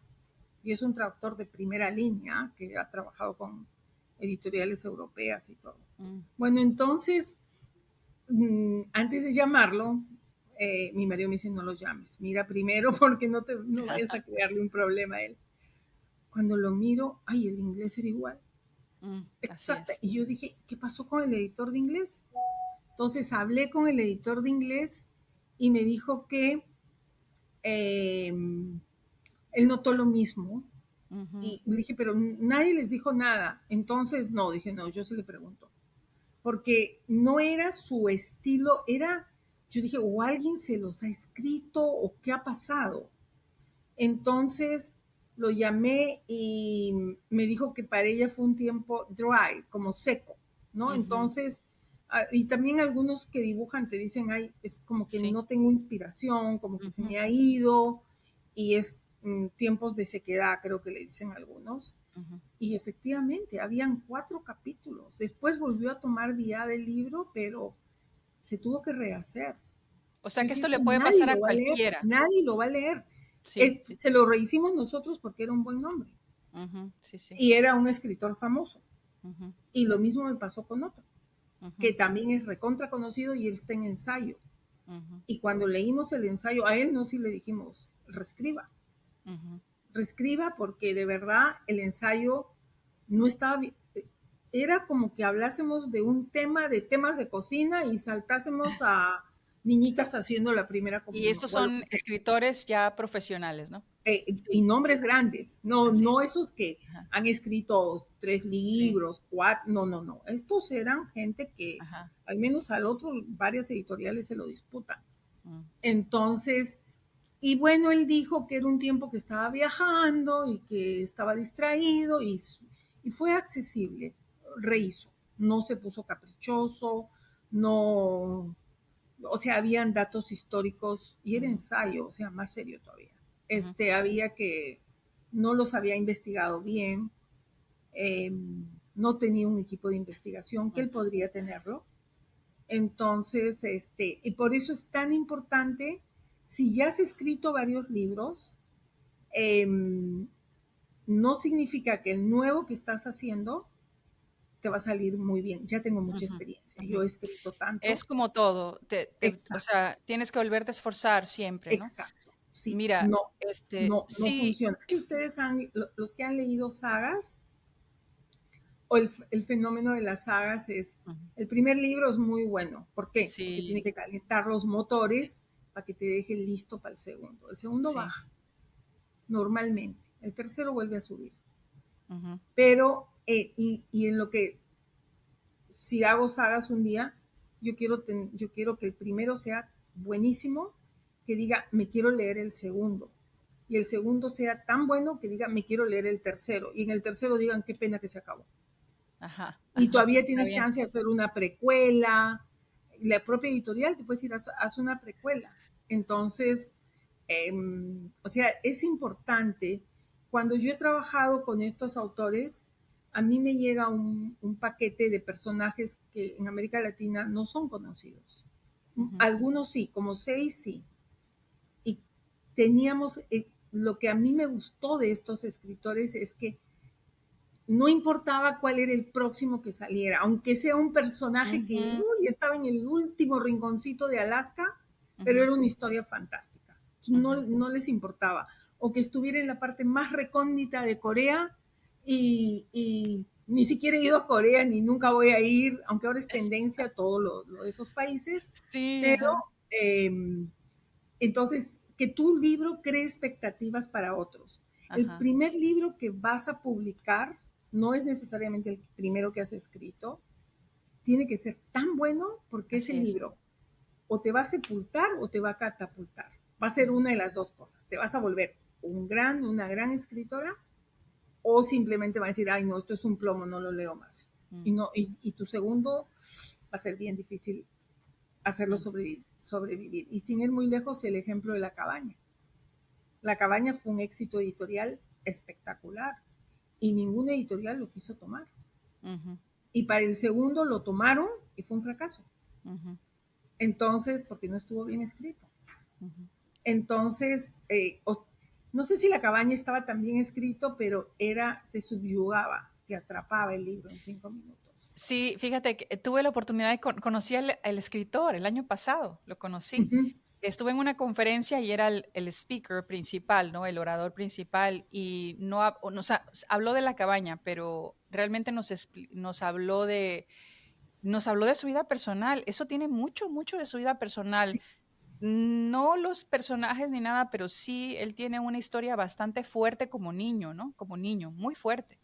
y es un traductor de primera línea que ha trabajado con editoriales europeas y todo.
Mm.
Bueno, entonces, antes de llamarlo, mi marido me dice, no lo llames, mira primero porque no vayas a crearle un problema a él. Cuando lo miro, ay, el inglés era igual.
Así
Exacto.
es.
Y yo dije, ¿qué pasó con el editor de inglés? Entonces hablé con el editor de inglés y me dijo que él notó lo mismo.
Ujú,
Y le dije, pero nadie les dijo nada. Entonces, no, dije, no, yo se le pregunto. Porque no era su estilo, era, yo dije, o alguien se los ha escrito o qué ha pasado. Entonces lo llamé y me dijo que para ella fue un tiempo dry, como seco, ¿no?
ujú.
Entonces, y también algunos que dibujan te dicen, ay, es como que
Sí.
no tengo inspiración, como que se
Ujú,
me ha ido, y es tiempos de sequedad, creo que le dicen algunos.
ujú.
Y efectivamente, habían 4 capítulos. Después volvió a tomar vía del libro, pero se tuvo que rehacer.
O sea
Yo
que
decía,
esto
esto
le puede
nadie
pasar a
lo va a leer,
cualquiera.
nadie lo va a leer.
Sí, sí,
Se lo rehicimos nosotros porque era un buen nombre
ujú, sí, sí,
y era un escritor famoso.
ujú,
Y lo mismo me pasó con otro, que
ujú,
también es recontra conocido y él está en ensayo.
ujú,
Y cuando leímos el ensayo, a él no sí le dijimos, reescriba,
ujú.
reescriba porque de verdad el ensayo no estaba bien. Era como que hablásemos de un tema, de temas de cocina y saltásemos a niñitas haciendo la primera
Y
comunión
estos
o a lo
son
que sea.
escritores ya profesionales, ¿no?
Y
Sí,
nombres grandes, no,
así es.
no esos que
Ajá,
han escrito 3
sí,
libros, 4, no, no, no. Estos eran gente que
ajá.
al menos al otro varias editoriales se lo disputan.
Mm,
Entonces, y bueno, él dijo que era un tiempo que estaba viajando y que estaba distraído y fue accesible, rehizo, no se puso caprichoso, no, o sea, habían datos históricos y era
ujú,
ensayo, o sea, más serio todavía.
ujú,
Había que, no los había investigado bien, eh, no tenía un equipo de investigación que él
ujú,
podría tenerlo. Entonces, y por eso es tan importante, si ya has escrito varios libros, eh, no significa que el nuevo que estás haciendo te va a salir muy bien. Ya tengo mucha
ujú,
experiencia, yo
ujú.
he escrito tanto.
Es como todo, o
Exacto,
sea, tienes que volverte a esforzar siempre, ¿no?
exacto. Sí,
Mira,
no, no
sí,
funciona. Si ustedes los que han leído sagas, O el fenómeno de las sagas es,
Ujú.
el primer libro es muy bueno. ¿Por qué? Porque tiene
Sí,
que calentar los
sí,
motores para que te deje listo para el segundo. El segundo
sí.
baja normalmente, el tercero vuelve a subir.
Ujú,
Pero, y en lo que, si hago sagas un día, yo quiero que el primero sea buenísimo, que diga, me quiero leer el segundo. Y el segundo sea tan bueno que diga, me quiero leer el tercero. Y en el tercero digan, qué pena que se acabó.
ajá,
Y
ajá,
todavía
está
tienes
bien.
chance de hacer una precuela. La propia editorial te puede decir, haz una precuela. Entonces, o sea, es importante. Cuando yo he trabajado con estos autores, a mí me llega un paquete de personajes que en América Latina no son conocidos.
Ujú,
Algunos sí, como 6 sí. Y teníamos, lo que a mí me gustó de estos escritores es que no importaba cuál era el próximo que saliera, aunque sea un personaje que
ujú,
uy, estaba en el último rinconcito de Alaska, pero
ujú,
era una historia fantástica. No,
ujú.
no les importaba. O que estuviera en la parte más recóndita de Corea y ni siquiera he ido a Corea ni nunca voy a ir, aunque ahora es tendencia todo lo de esos países,
Sí,
pero
ajá,
eh, entonces, que tu libro cree expectativas para otros. El
ajá,
primer libro que vas a publicar no es necesariamente el primero que has escrito, tiene que ser tan bueno porque ese
así es.
libro o te va a sepultar o te va a catapultar. Va a ser
Ujú,
una de las dos cosas. Te vas a volver una gran escritora o simplemente va a decir, ay, no, esto es un plomo, no lo leo más.
mm,
Y tu segundo va a ser bien difícil hacerlo
mm,
sobrevivir. Y sin ir muy lejos, el ejemplo de la cabaña. La cabaña fue un éxito editorial espectacular y ninguna editorial lo quiso tomar.
ujú,
Y para el segundo lo tomaron y fue un fracaso.
ujú,
Entonces, porque no estuvo bien escrito.
ujú.
Entonces, no sé si la cabaña estaba tan bien escrito, pero te subyugaba, te atrapaba el libro en 5 minutos.
Sí, fíjate que tuve la oportunidad de conocí al escritor el año pasado, lo conocí.
Ujú.
Estuve en una conferencia y era el speaker principal, ¿no? El orador principal y no, habló de la cabaña, pero realmente nos habló de su vida personal. Eso tiene mucho, mucho de su vida personal.
Sí,
No los personajes ni nada, pero sí él tiene una historia bastante fuerte como niño, ¿no? Como niño, muy fuerte.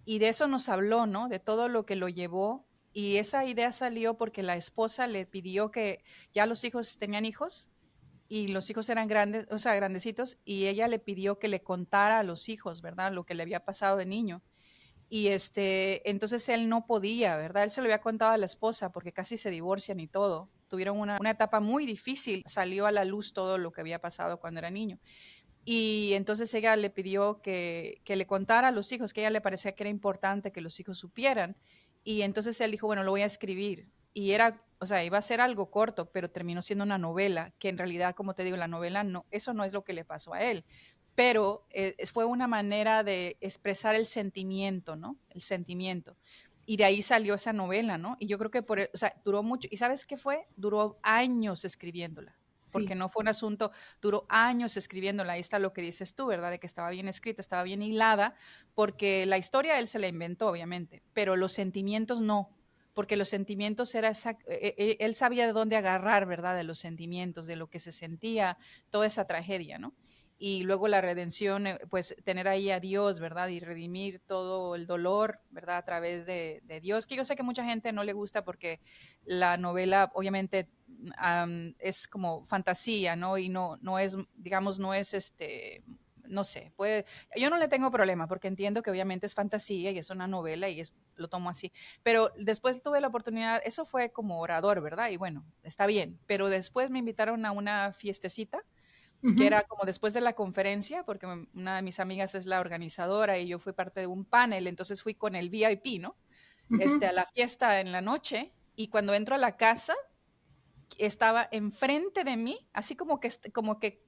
Y de eso nos habló, ¿no? De todo lo que lo llevó. Y esa idea salió porque la esposa le pidió que ya los hijos tenían hijos y los hijos eran grandes, o sea, grandecitos, y ella le pidió que le contara a los hijos, ¿verdad? Lo que le había pasado de niño. Y entonces él no podía, ¿verdad? Él se lo había contado a la esposa porque casi se divorcian y todo. Tuvieron una etapa muy difícil, salió a la luz todo lo que había pasado cuando era niño. Y entonces ella le pidió que le contara a los hijos, que a ella le parecía que era importante que los hijos supieran. Y entonces él dijo, bueno, lo voy a escribir. Y era, o sea, iba a ser algo corto, pero terminó siendo una novela, que en realidad, como te digo, la novela no, eso no es lo que le pasó a él. Pero fue una manera de expresar el sentimiento, ¿no? El sentimiento. Y de ahí salió esa novela, ¿no? Y yo creo que o sea, duró mucho. ¿Y sabes qué fue? Duró años escribiéndola, porque
sí,
no fue un asunto, duró años escribiéndola. Ahí está lo que dices tú, ¿verdad? De que estaba bien escrita, estaba bien hilada, porque la historia él se la inventó, obviamente, pero los sentimientos no, porque los sentimientos era él sabía de dónde agarrar, ¿verdad? De los sentimientos, de lo que se sentía, toda esa tragedia, ¿no? Y luego la redención, pues tener ahí a Dios, ¿verdad? Y redimir todo el dolor, ¿verdad? A través de Dios, que yo sé que mucha gente no le gusta porque la novela obviamente es como fantasía, ¿no? Y no es, digamos, no es no sé, yo no le tengo problema porque entiendo que obviamente es fantasía y es una novela y lo tomo así, pero después tuve la oportunidad, eso fue como orador, ¿verdad? Y bueno, está bien, pero después me invitaron a una fiestecita que
ujú,
era como después de la conferencia, porque una de mis amigas es la organizadora y yo fui parte de un panel, entonces fui con el VIP, ¿no?
ujú.
A la fiesta en la noche y cuando entro a la casa estaba enfrente de mí, así como que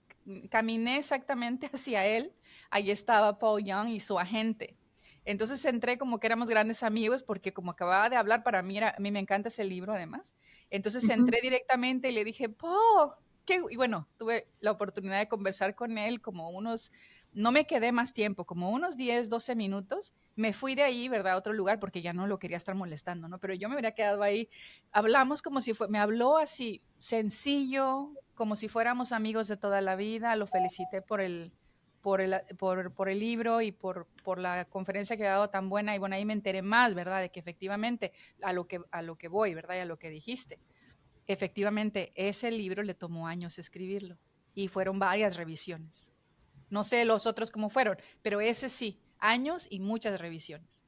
caminé exactamente hacia él, ahí estaba Paul Young y su agente. Entonces entré como que éramos grandes amigos porque como acababa de hablar, a mí me encanta ese libro además. Entonces
Ujú.
entré directamente y le dije, Paul, y bueno, tuve la oportunidad de conversar con él como unos no me quedé más tiempo, como unos 10, 12 minutos, me fui de ahí, ¿verdad? A otro lugar porque ya no lo quería estar molestando, ¿no? Pero yo me habría quedado ahí. Hablamos como si fue, me habló así, sencillo, como si fuéramos amigos de toda la vida. Lo felicité por el libro y por la conferencia que ha dado tan buena. Y bueno, ahí me enteré más, ¿verdad? De que efectivamente a lo que voy, ¿verdad? Y a lo que dijiste. Efectivamente, ese libro le tomó años escribirlo y fueron varias revisiones. No sé los otros cómo fueron, pero ese sí, años y muchas revisiones.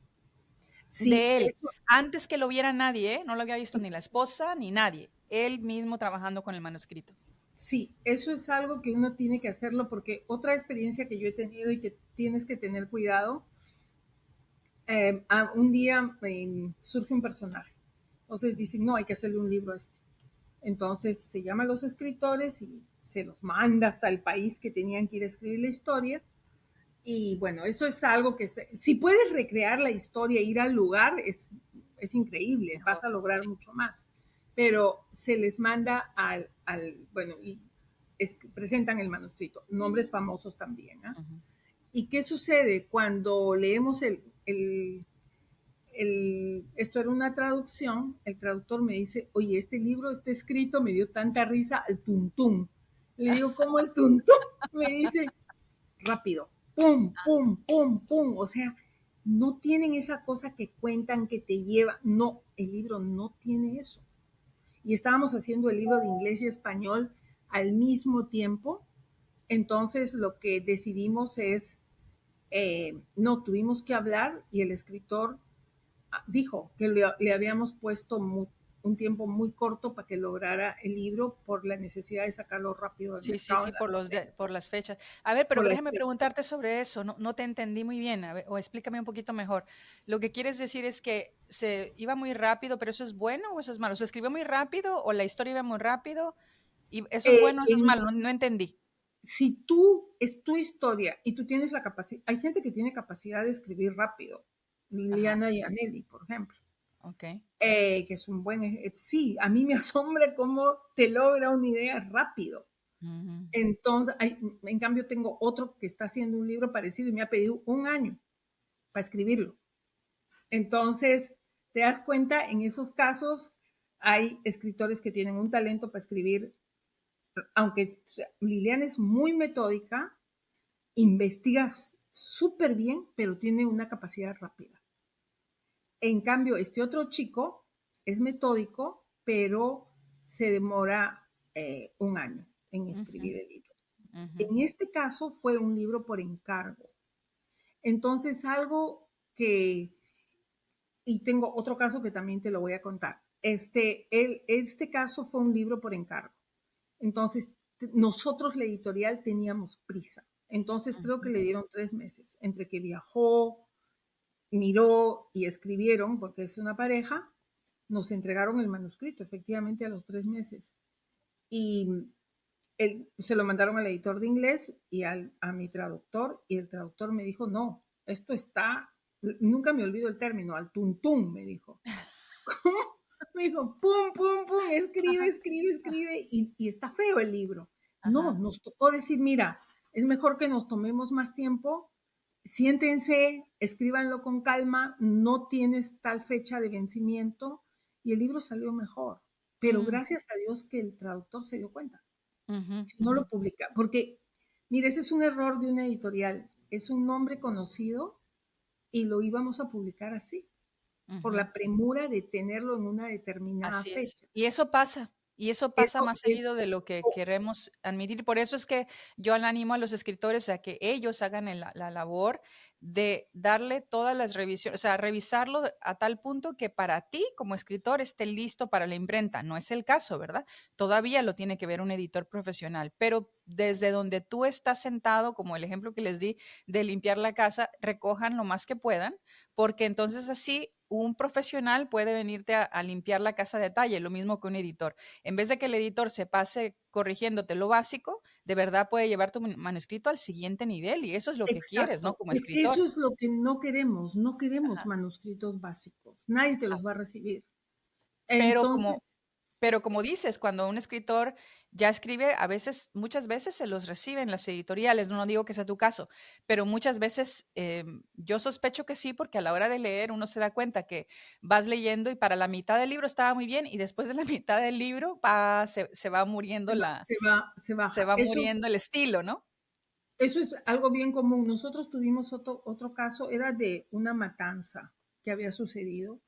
Sí,
De él,
eso,
antes que lo viera nadie, ¿eh? No lo había visto ni la esposa ni nadie. Él mismo trabajando con el manuscrito.
sí, eso es algo que uno tiene que hacerlo porque otra experiencia que yo he tenido y que tienes que tener cuidado, un día surge un personaje. Entonces dicen, no, hay que hacerle un libro a este. Entonces se llama a los escritores y se los manda hasta el país que tenían que ir a escribir la historia. Y bueno, eso es algo que si puedes recrear la historia, ir al lugar, es increíble, vas
Mejor,
a lograr
sí.
mucho más. Pero se les manda bueno, y presentan el manuscrito, nombres famosos también. ¿Eh?
Ujú.
¿Y qué sucede cuando leemos esto era una traducción? El traductor me dice, oye, este libro está escrito, me dio tanta risa al tuntún. Le digo, ¿cómo el tuntún? Me dice, rápido, pum, pum, pum, pum. O sea, no tienen esa cosa que cuentan, que te lleva. No, el libro no tiene eso. Y estábamos haciendo el libro de inglés y español al mismo tiempo. Entonces lo que decidimos es, no, tuvimos que hablar y el escritor dijo que le habíamos puesto un tiempo muy corto para que lograra el libro por la necesidad de sacarlo rápido del
Sí, sí,
mercado
sí,
en las
por
bodegas,
las fechas. A ver, pero
por las
déjame
fechas.
preguntarte sobre eso. No, no te entendí muy bien. A ver, o explícame un poquito mejor. Lo que quieres decir es que se iba muy rápido, pero ¿eso es bueno o eso es malo? ¿Se escribió muy rápido o la historia iba muy rápido? ¿Y eso es bueno o eso es
En
malo? No, no entendí.
Si tú es tu historia y tú tienes la capacidad, hay gente que tiene capacidad de escribir rápido,
Ajá,
Liliana Yaneli, por ejemplo,
ok.
que es un buen, sí, a mí me asombra cómo te logra una idea rápido.
Ujú.
Entonces, en cambio tengo otro que está haciendo un libro parecido y me ha pedido un año para escribirlo. Entonces, te das cuenta, en esos casos hay escritores que tienen un talento para escribir, aunque Liliana es muy metódica, investiga súper bien, pero tiene una capacidad rápida. En cambio, este otro chico es metódico, pero se demora un año en
Ujú,
escribir el libro.
ujú.
En este caso fue un libro por encargo. Entonces, algo que, y tengo otro caso que también te lo voy a contar. Este caso fue un libro por encargo. Entonces, nosotros la editorial teníamos prisa. Entonces, creo que
Ujú.
le dieron 3 meses entre que viajó, miró y escribieron, porque es una pareja, nos entregaron el manuscrito efectivamente a los 3 meses. Y se lo mandaron al editor de inglés y a mi traductor, y el traductor me dijo, no, esto está, nunca me olvido el término, al tuntún, me dijo. ¿Cómo? Me dijo, pum, pum, pum, escribe, escribe, escribe, y está feo el libro. No,
Ajá.
nos tocó decir, mira, es mejor que nos tomemos más tiempo, siéntense, escríbanlo con calma, no tienes tal fecha de vencimiento, y el libro salió mejor. Pero
Mm,
gracias a Dios que el traductor se dio cuenta,
ujú,
si no
ujú,
lo publica, porque, mire, ese es un error de una editorial, es un nombre conocido y lo íbamos a publicar así por
ujú.
la premura de tenerlo en una determinada
Así es.
fecha.
Y eso pasa
Eso
más
es,
seguido de lo que queremos admitir. Por eso es que yo le animo a los escritores a que ellos hagan la labor de darle todas las revisiones, o sea, revisarlo a tal punto que para ti como escritor esté listo para la imprenta. No es el caso, ¿verdad? Todavía lo tiene que ver un editor profesional, pero desde donde tú estás sentado, como el ejemplo que les di de limpiar la casa, recojan lo más que puedan, porque entonces así un profesional puede venirte a limpiar la casa a detalle, lo mismo que un editor. En vez de que el editor se pase corrigiéndote lo básico, de verdad puede llevar tu manuscrito al siguiente nivel y eso es lo que quieres, ¿no?
exacto.
Como
Es que
escritor.
eso es lo que no queremos. No queremos
Ajá,
manuscritos básicos. Nadie te los va a
así es.
recibir.
Pero como
Entonces,
Pero como dices, cuando un escritor ya escribe, a veces, muchas veces se los reciben las editoriales, no digo que sea tu caso, pero muchas veces yo sospecho que sí, porque a la hora de leer uno se da cuenta que vas leyendo y para la mitad del libro estaba muy bien y después de la mitad del libro se va muriendo
se
se
baja.
va muriendo el estilo, ¿no?
Eso es algo bien común. Nosotros tuvimos otro caso, era de una matanza que había sucedido.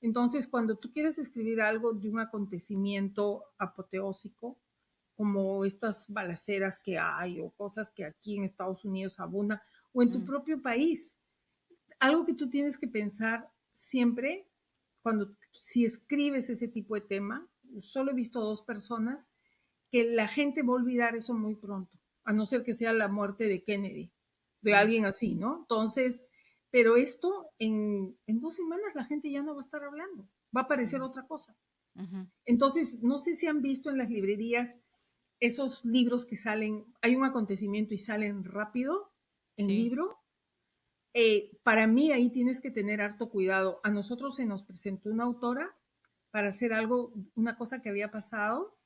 Entonces, cuando tú quieres escribir algo de un acontecimiento apoteósico, como estas balaceras que hay o cosas que aquí en Estados Unidos abundan, o en tu
Mm,
propio país, algo que tú tienes que pensar siempre cuando si escribes ese tipo de tema, solo he visto dos personas que la gente va a olvidar eso muy pronto, a no ser que sea la muerte de Kennedy, de
mm,
alguien así, ¿no? Entonces, pero esto en 2 semanas la gente ya no va a estar hablando, va a aparecer
mm,
otra cosa.
ujú.
Entonces, no sé si han visto en las librerías esos libros que salen, hay un acontecimiento y salen rápido en
Sí.
libro. Para mí ahí tienes que tener harto cuidado. A nosotros se nos presentó una autora para hacer algo, una cosa que había pasado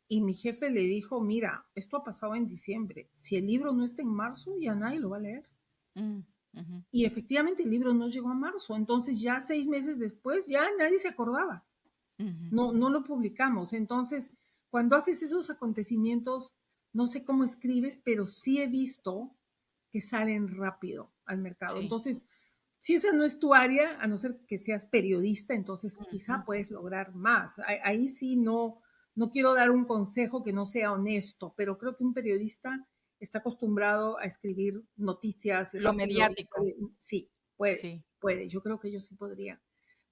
y mi jefe le dijo, mira, esto ha pasado en diciembre. Si el libro no está en marzo, ya nadie lo va a leer.
Mm, ujú,
Y efectivamente el libro no llegó a marzo. Entonces ya 6 meses después ya nadie se acordaba.
ujú.
No lo publicamos. Entonces, cuando haces esos acontecimientos, no sé cómo escribes, pero sí he visto que salen rápido al mercado.
Sí.
Entonces, si esa no es tu área, a no ser que seas periodista, entonces quizá
Ujú,
puedes lograr más. Ahí sí no quiero dar un consejo que no sea honesto, pero creo que un periodista está acostumbrado a escribir noticias
lo
rápido y
mediático,
sí, puede,
sí.
puede. Yo creo que yo sí podría.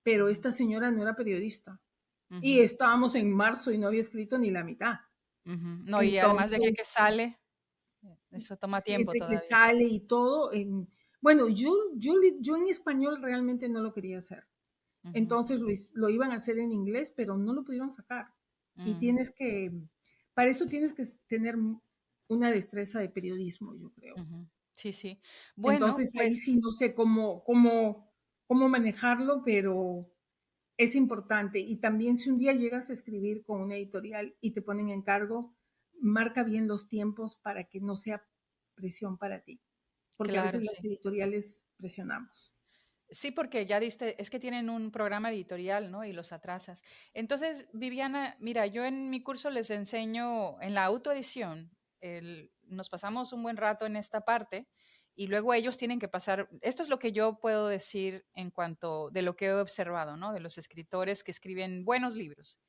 Pero
Ujú,
esta señora no era periodista y
ujú,
estábamos en marzo y no había escrito ni la mitad.
ujú. No, y además de aquí que
Entonces,
sale, eso toma
sí,
tiempo
entre que
todavía.
sale y todo, bueno, yo en español realmente no lo quería hacer.
Ujú,
Entonces lo iban a hacer en inglés, pero no lo pudieron sacar. Y
mm,
para eso tienes que tener una destreza de periodismo, yo creo.
ujú. Sí, sí. Bueno,
Entonces ahí
pues
sí no sé cómo manejarlo, pero es importante. Y también si un día llegas a escribir con una editorial y te ponen encargo, marca bien los tiempos para que no sea presión para ti, porque a
claro,
veces las
sí.
editoriales presionamos.
Sí, porque ya diste, es que tienen un programa editorial, ¿no? Y los atrasas. Entonces, Viviana, mira, yo en mi curso les enseño en la autoedición, nos pasamos un buen rato en esta parte y luego ellos tienen que pasar, esto es lo que yo puedo decir en cuanto de lo que he observado, ¿no? De los escritores que escriben buenos libros.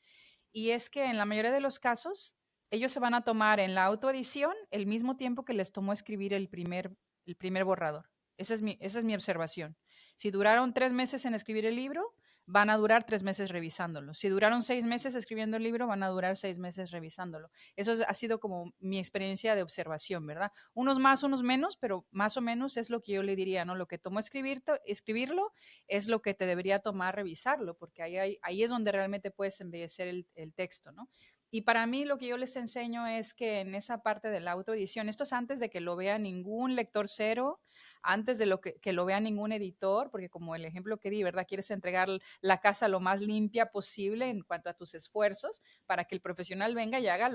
Y es que en la mayoría de los casos, ellos se van a tomar en la autoedición el mismo tiempo que les tomó escribir el primer borrador. Esa es mi observación. Si duraron 3 meses en escribir el libro, van a durar 3 meses revisándolo. Si duraron 6 meses escribiendo el libro, van a durar 6 meses revisándolo. Ha sido como mi experiencia de observación, ¿verdad? Unos más, unos menos, pero más o menos es lo que yo le diría, ¿no? Lo que tomó escribirlo es lo que te debería tomar revisarlo, porque ahí es donde realmente puedes embellecer el texto, ¿no? Y para mí lo que yo les enseño es que en esa parte de la autoedición, esto es antes de que lo vea ningún lector cero, antes de que lo vea ningún editor, porque como el ejemplo que di, ¿verdad? Quieres entregar la casa lo más limpia posible en cuanto a tus esfuerzos para que el profesional venga y haga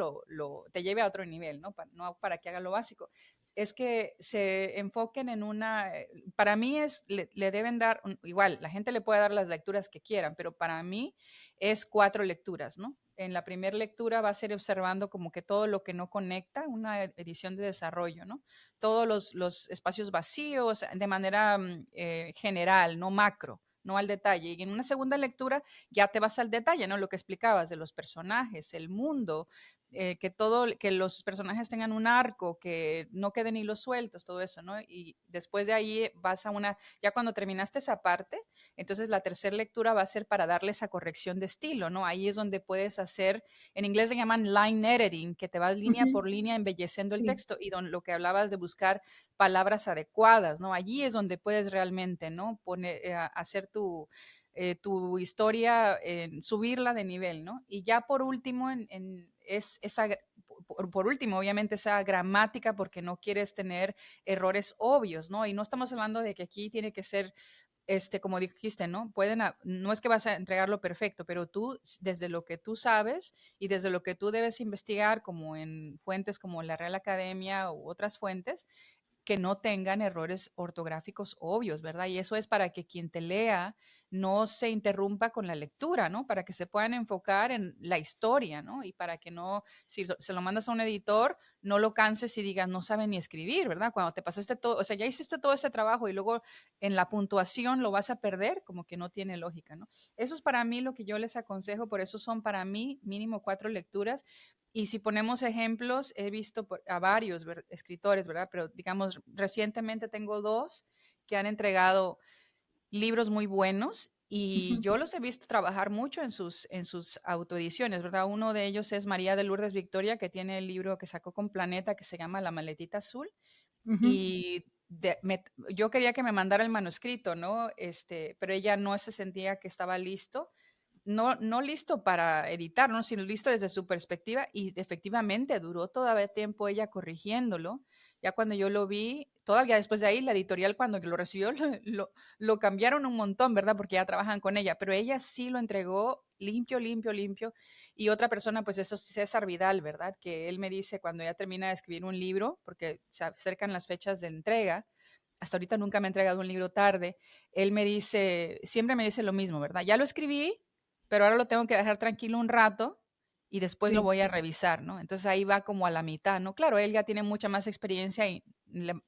te lleve a otro nivel, ¿no? No para que haga lo básico. Es que se enfoquen en para mí le deben dar, igual, la gente le puede dar las lecturas que quieran, pero para mí es 4 lecturas, ¿no? En la primera lectura va a ser observando como que todo lo que no conecta, una edición de desarrollo, ¿no? Todos los espacios vacíos de manera general, no macro, no al detalle. Y en una segunda lectura ya te vas al detalle, ¿no? Lo que explicabas de los personajes, el mundo, que los personajes tengan un arco, que no queden hilos sueltos, todo eso, ¿no? Y después de ahí vas a ya cuando terminaste esa parte, entonces la tercera lectura va a ser para darle esa corrección de estilo, ¿no? Ahí es donde puedes hacer, en inglés le llaman line editing, que te vas línea
Ujú,
por línea embelleciendo el
sí,
texto y lo que hablabas de buscar palabras adecuadas, ¿no? Allí es donde puedes realmente, ¿no? Hacer tu historia, subirla de nivel, ¿no? Y ya por último, es esa, por último, obviamente, esa gramática, porque no quieres tener errores obvios, ¿no? Y no estamos hablando de que aquí tiene que ser como dijiste, ¿no? No es que vas a entregarlo perfecto, pero tú, desde lo que tú sabes y desde lo que tú debes investigar, como en fuentes como la Real Academia u otras fuentes, que no tengan errores ortográficos obvios, ¿verdad? Y eso es para que quien te lea no se interrumpa con la lectura, ¿no? Para que se puedan enfocar en la historia, ¿no? Y para que no, si se lo mandas a un editor, no lo canses y digas, no sabe ni escribir, ¿verdad? Cuando te pasaste todo, o sea, ya hiciste todo ese trabajo y luego en la puntuación lo vas a perder, como que no tiene lógica, ¿no? Eso es para mí lo que yo les aconsejo, por eso son para mí mínimo 4 lecturas. Y si ponemos ejemplos, he visto a varios escritores, ¿verdad? Pero digamos, recientemente tengo dos que han entregado libros muy buenos y
Ujú,
yo los he visto trabajar mucho en sus autoediciones, ¿verdad? Uno de ellos es María de Lourdes Victoria, que tiene el libro que sacó con Planeta que se llama La Maletita Azul.
ujú.
Y yo quería que me mandara el manuscrito, ¿no? Pero ella no se sentía que estaba listo, no listo para editar, ¿no? Sino listo desde su perspectiva y efectivamente duró todavía tiempo ella corrigiéndolo. Ya cuando yo lo vi, todavía después de ahí, la editorial cuando lo recibió lo cambiaron un montón, ¿verdad? Porque ya trabajan con ella, pero ella sí lo entregó limpio, limpio, limpio. Y otra persona, pues eso es César Vidal, ¿verdad? Que él me dice cuando ya termina de escribir un libro, porque se acercan las fechas de entrega, hasta ahorita nunca me ha entregado un libro tarde, él me dice, siempre me dice lo mismo, ¿verdad? Ya lo escribí, pero ahora lo tengo que dejar tranquilo un rato y después lo
Sí.
voy a revisar, ¿no? Entonces ahí va como a la mitad, ¿no? Claro, él ya tiene mucha más experiencia y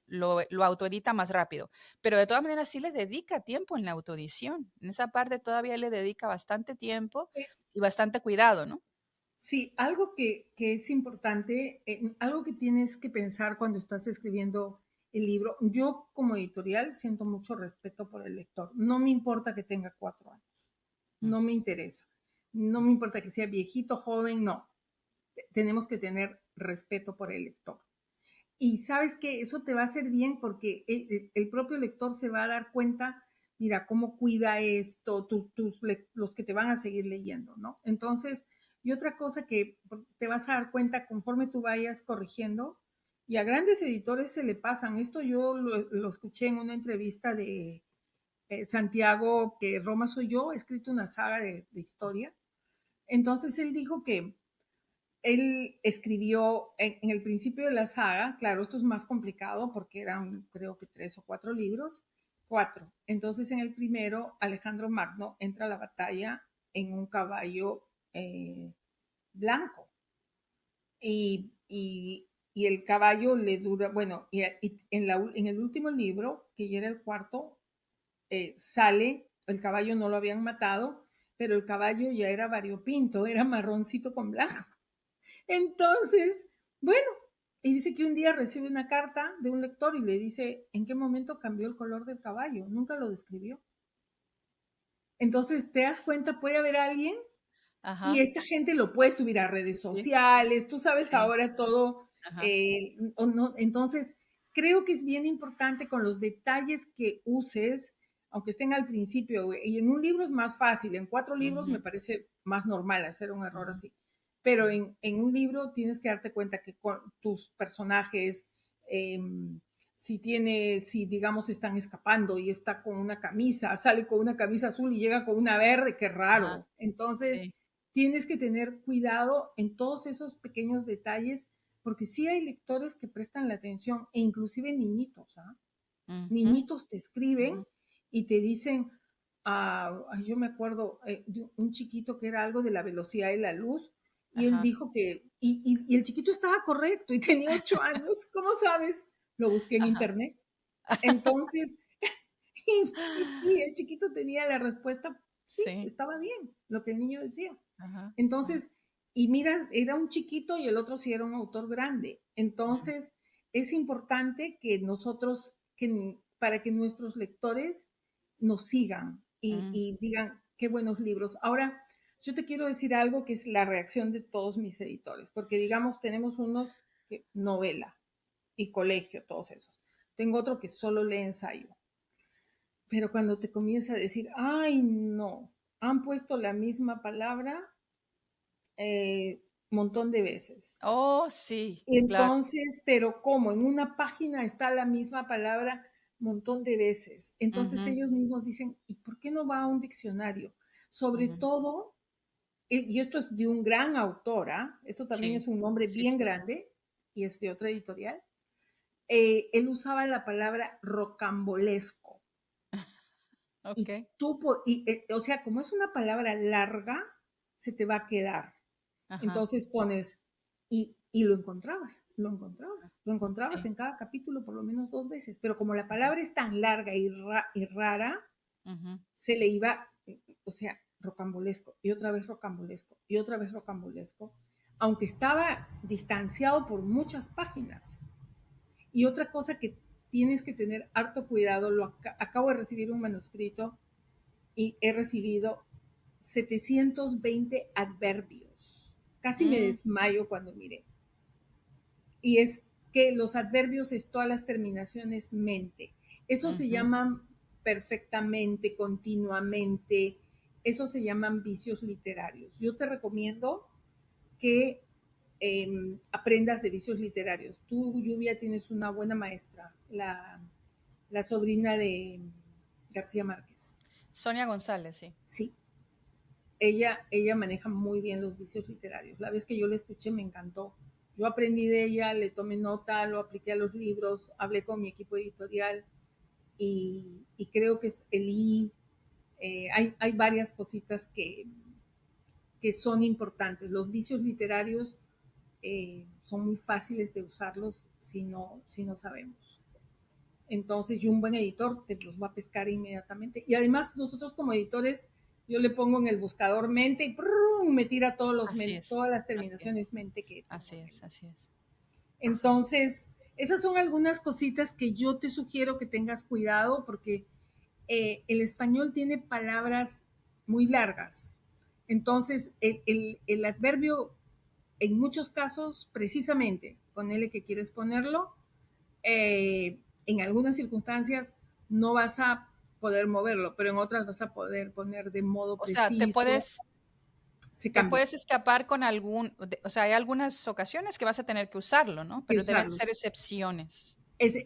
lo autoedita más rápido, pero de todas maneras sí le dedica tiempo en la autoedición. En esa parte todavía le dedica bastante tiempo y bastante cuidado, ¿no?
Sí, algo que es importante, algo que tienes que pensar cuando estás escribiendo el libro. Yo como editorial siento mucho respeto por el lector. No me importa que tenga 4 años,
Mm,
no me interesa. No me importa que sea viejito, joven, no. Tenemos que tener respeto por el lector. Y sabes que eso te va a hacer bien porque el propio lector se va a dar cuenta, mira, cómo cuida esto, los que te van a seguir leyendo, ¿no? Entonces, y otra cosa que te vas a dar cuenta conforme tú vayas corrigiendo, y a grandes editores se le pasan, esto yo lo escuché en una entrevista de Santiago, que Roma soy yo, he escrito una saga de historia, entonces él dijo que él escribió en el principio de la saga, claro, esto es más complicado porque eran creo que 3 o 4 libros, 4. Entonces en el primero, Alejandro Magno entra a la batalla en un caballo blanco y el caballo le dura, bueno, y en el último libro, que ya era el cuarto, sale, el caballo no lo habían matado, pero el caballo ya era variopinto, era marroncito con blanco. Entonces, bueno, y dice que un día recibe una carta de un lector y le dice en qué momento cambió el color del caballo, nunca lo describió. Entonces, te das cuenta, puede haber alguien y
ajá,
esta gente lo puede subir a
sí,
redes
sí,
sociales, tú sabes
sí,
ahora todo,
ajá,
o no, entonces creo que es bien importante con los detalles que uses, aunque estén al principio, y en un libro es más fácil, en 4 libros me
ujú,
parece más normal hacer un error
ujú,
así, pero
ujú,
en un libro tienes que darte cuenta que con tus personajes, eh, si digamos están escapando y está con una camisa, sale con una camisa azul y llega con una verde, qué
ajá,
raro. Entonces,
sí,
tienes que tener cuidado en todos esos pequeños detalles, porque sí hay lectores que prestan la atención, e inclusive niñitos, ¿ah?
ujú,
Niñitos te escriben
ujú,
y te dicen, yo me acuerdo de un chiquito que era algo de la velocidad de la luz, y él
ajá,
dijo que, y el chiquito estaba correcto y tenía 8 años, ¿cómo sabes? Lo busqué en
ajá,
internet. Entonces, y sí, el chiquito tenía la respuesta, sí,
sí,
estaba bien lo que el niño decía.
ajá, ajá,
Entonces, y mira, era un chiquito y el otro sí era un autor grande.
ujú,
Entonces, es importante que nosotros, para que nuestros lectores nos sigan
mm,
y digan qué buenos libros. Ahora, yo te quiero decir algo que es la reacción de todos mis editores, porque digamos, tenemos unos que novela y colegio, todos esos. Tengo otro que solo lee ensayo. Pero cuando te comienza a decir, ay, no, han puesto la misma palabra montón de veces.
oh, sí, claro,
Entonces, pero ¿cómo? En una página está la misma palabra. montón de veces. Entonces
Ujú,
ellos mismos dicen, ¿y por qué no va a un diccionario? Sobre
ujú.
todo, y esto es de un gran autor, ¿ah? Esto también
Sí,
es un nombre
sí,
bien
sí.
grande, y es de otra editorial. Él usaba la palabra rocambolesco.
Ok.
Y o sea, como es una palabra larga, se te va a quedar.
Ajá.
Entonces pones, y lo encontrabas, lo encontrabas, lo encontrabas
Sí.
en cada capítulo por lo menos 2 veces, pero como la palabra es tan larga y rara,
Ujú,
se le iba, o sea, rocambolesco, y otra vez rocambolesco, y otra vez rocambolesco, aunque estaba distanciado por muchas páginas. Y otra cosa que tienes que tener harto cuidado, acabo de recibir un manuscrito y he recibido 720 adverbios. Casi me
mm,
desmayo cuando miré. Y es que los adverbios es todas las terminaciones mente. Eso se
ujú.
llaman perfectamente, continuamente, eso se llaman vicios literarios. Yo te recomiendo que aprendas de vicios literarios. Tú, Lluvia, tienes una buena maestra, la sobrina de García Márquez.
Sonia González, sí.
Sí, ella maneja muy bien los vicios literarios. La vez que yo la escuché me encantó. Yo aprendí de ella, le tomé nota, lo apliqué a los libros, hablé con mi equipo editorial y creo que es el I. Hay varias cositas que son importantes. Los vicios literarios son muy fáciles de usarlos si no sabemos. Entonces, y un buen editor te los va a pescar inmediatamente. Y además, nosotros como editores, yo le pongo en el buscador mente y ¡prum! Me tira
Así es,
todas las
así es,
terminaciones mente que tengo
así
en el
es,
libro.
así es, así es.
Entonces, esas son algunas cositas que yo te sugiero que tengas cuidado porque el español tiene palabras muy largas. Entonces, el adverbio, en muchos casos, precisamente, ponele que quieres ponerlo, en algunas circunstancias no vas a poder moverlo, pero en otras vas a poder poner de modo
O sea,
preciso, se
te
cambia,
puedes escapar con o sea, hay algunas ocasiones que vas a tener que usarlo, ¿no?
que
Pero deben
usarlos.
ser excepciones.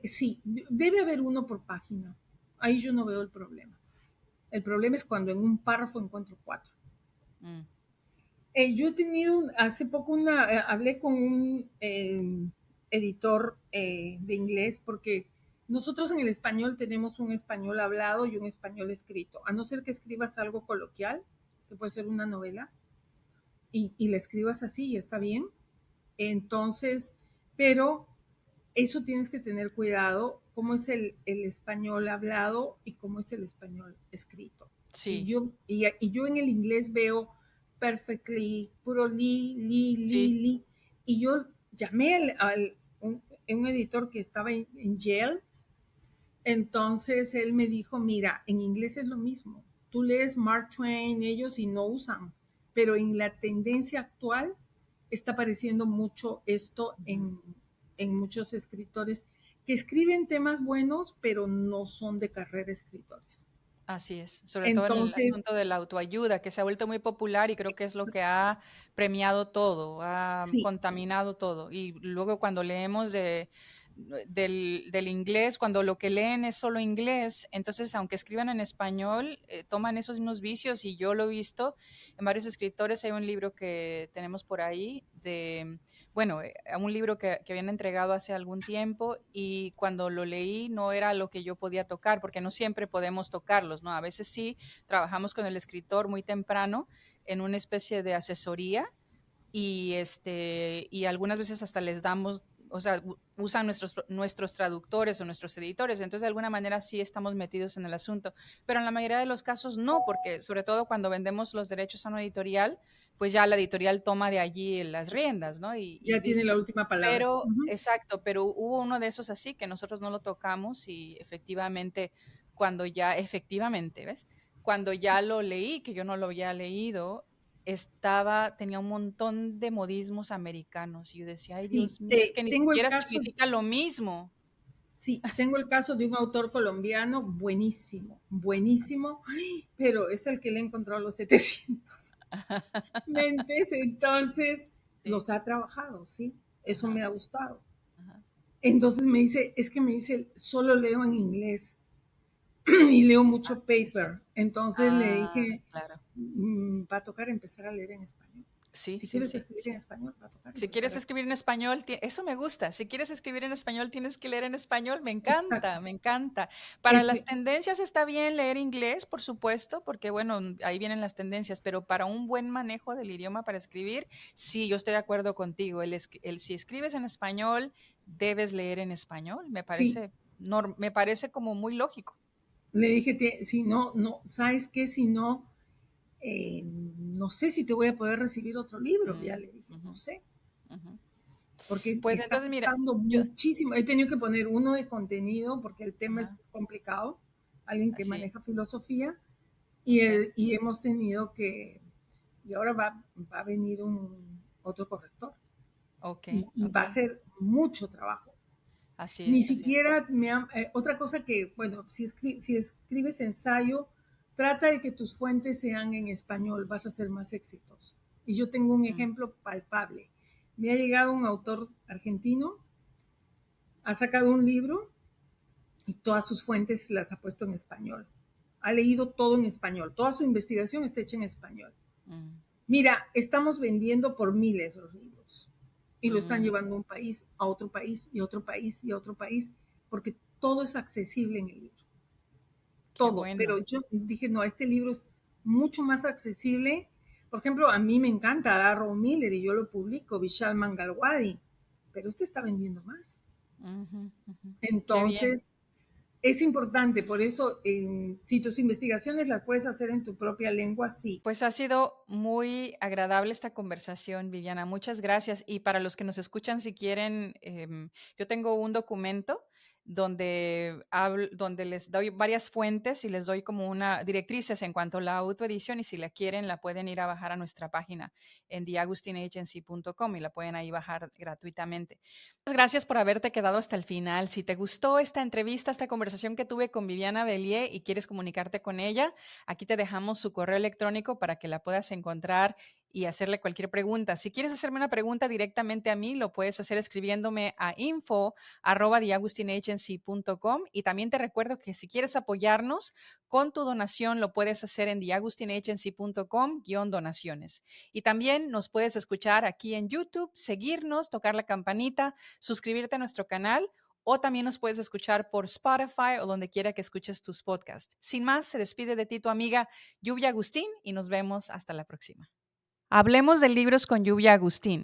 Sí, debe haber uno por página. Ahí yo no veo el problema. El problema es cuando en un párrafo encuentro cuatro.
Mm,
Yo he tenido hace poco hablé con un editor de inglés porque nosotros en el español tenemos un español hablado y un español escrito, a no ser que escribas algo coloquial, que puede ser una novela, y la escribas así y está bien. Entonces, pero eso tienes que tener cuidado, cómo es el español hablado y cómo es el español escrito. Y
sí,
yo, y yo en el inglés veo perfectly, puro
sí.
li. Y yo llamé un editor que estaba en Yale, entonces él me dijo, mira, en inglés es lo mismo. Tú lees Mark Twain, ellos y no usan, pero en la tendencia actual está apareciendo mucho esto
Ujú.
en muchos escritores que escriben temas buenos, pero no son de carrera escritores.
Así es, sobre todo el
Entonces,
asunto de la autoayuda, que se ha vuelto muy popular y creo que es lo que ha premiado todo, ha
sí,
contaminado todo. Y luego cuando leemos del inglés, cuando lo que leen es solo inglés, entonces aunque escriban en español, toman esos mismos vicios y yo lo he visto en varios escritores. Hay un libro que tenemos por ahí bueno, un libro que habían entregado hace algún tiempo y cuando lo leí no era lo que yo podía tocar, porque no siempre podemos tocarlos, ¿no? A veces sí trabajamos con el escritor muy temprano en una especie de asesoría y algunas veces hasta les damos, o sea, usan nuestros traductores o nuestros editores, entonces de alguna manera sí estamos metidos en el asunto, pero en la mayoría de los casos no, porque sobre todo cuando vendemos los derechos a una editorial, pues ya la editorial toma de allí las
sí,
riendas, ¿no? Y
ya tiene la
listo.
última palabra.
Pero,
Ujú.
exacto, pero hubo uno de esos así que nosotros no lo tocamos y efectivamente, efectivamente, ¿ves? Cuando ya lo leí, que yo no lo había leído, tenía un montón de modismos americanos y yo decía, ay
Sí,
Dios mío, es que ni
tengo el
siquiera
caso.
significa lo mismo.
Sí, tengo el caso de un autor colombiano buenísimo, buenísimo, ¡ay! Pero es el que le encontró los 700 mentes, entonces
Sí,
los ha trabajado, ¿sí? Eso me
ajá,
ha gustado.
ajá.
Entonces me dice, solo leo en inglés y leo mucho
Así es.
paper. Entonces le
Ah,
dije,
claro.
Va a tocar empezar a leer en español.
Sí,
Si
sí,
quieres
sí,
escribir en
sí.
español, va a tocar
Si
empezar
quieres
a...
escribir en español, eso me gusta. Si quieres escribir en español, tienes que leer en español. Me encanta,
Exacto.
me encanta. Para las
Este,
tendencias está bien leer inglés, por supuesto, porque bueno, ahí vienen las tendencias, pero para un buen manejo del idioma para escribir, sí, yo estoy de acuerdo contigo. Si escribes en español, debes leer en español.
sí,
Me parece como muy lógico.
le dije, si no, no, ¿sabes qué? Si no, no sé si te voy a poder recibir otro libro, ya
Mm,
le dije,
ujú,
no sé,
ujú.
porque
Pues
está
entonces, mira,
costando
yo,
muchísimo. He tenido que poner uno de contenido porque el tema es
ajá,
complicado, alguien que
así,
maneja filosofía,
ok,
y hemos tenido y ahora va a venir otro corrector,
ok,
y
ok.
va a ser mucho trabajo.
Así
Ni
es, así es.
siquiera otra cosa que, bueno, si escribes ensayo, trata de que tus fuentes sean en español, vas a ser más exitoso. Y yo tengo un
Mm,
ejemplo palpable. Me ha llegado un autor argentino, ha sacado un libro y todas sus fuentes las ha puesto en español. Ha leído todo en español, toda su investigación está hecha en español.
mm,
Mira, estamos vendiendo por miles los libros y lo están
mm.
llevando a un país, a otro país y a otro país y a otro país, porque todo es accesible en el libro,
Qué
todo.
bueno.
Pero yo dije, no, este libro es mucho más accesible. Por ejemplo, a mí me encanta Darrow Miller y yo lo publico, Vishal Mangalwadi, pero este está vendiendo más.
Ujú, ujú. Qué bien.
Entonces, es importante, por eso, si tus investigaciones las puedes hacer en tu propia lengua, sí.
Pues ha sido muy agradable esta conversación, Viviana. Muchas gracias. Y para los que nos escuchan, si quieren, yo tengo un documento donde les doy varias fuentes y les doy como una directrices en cuanto a la autoedición y si la quieren, la pueden ir a bajar a nuestra página en theagustinagency.com y la pueden ahí bajar gratuitamente. Muchas gracias por haberte quedado hasta el final. Si te gustó esta entrevista, esta conversación que tuve con Viviana Bellier y quieres comunicarte con ella, aquí te dejamos su correo electrónico para que la puedas encontrar y hacerle cualquier pregunta. Si quieres hacerme una pregunta directamente a mí, lo puedes hacer escribiéndome a info@theagustinagency.com y también te recuerdo que si quieres apoyarnos con tu donación, lo puedes hacer en theagustinagency.com/donaciones. Y también nos puedes escuchar aquí en YouTube, seguirnos, tocar la campanita, suscribirte a nuestro canal o también nos puedes escuchar por Spotify o donde quiera que escuches tus podcasts. Sin más, se despide de ti tu amiga Lluvia Agustín y nos vemos hasta la próxima. Hablemos de libros con Lluvia Agustín,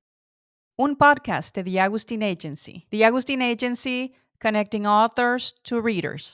un podcast de The Agustín Agency. The Agustín Agency, connecting authors to readers.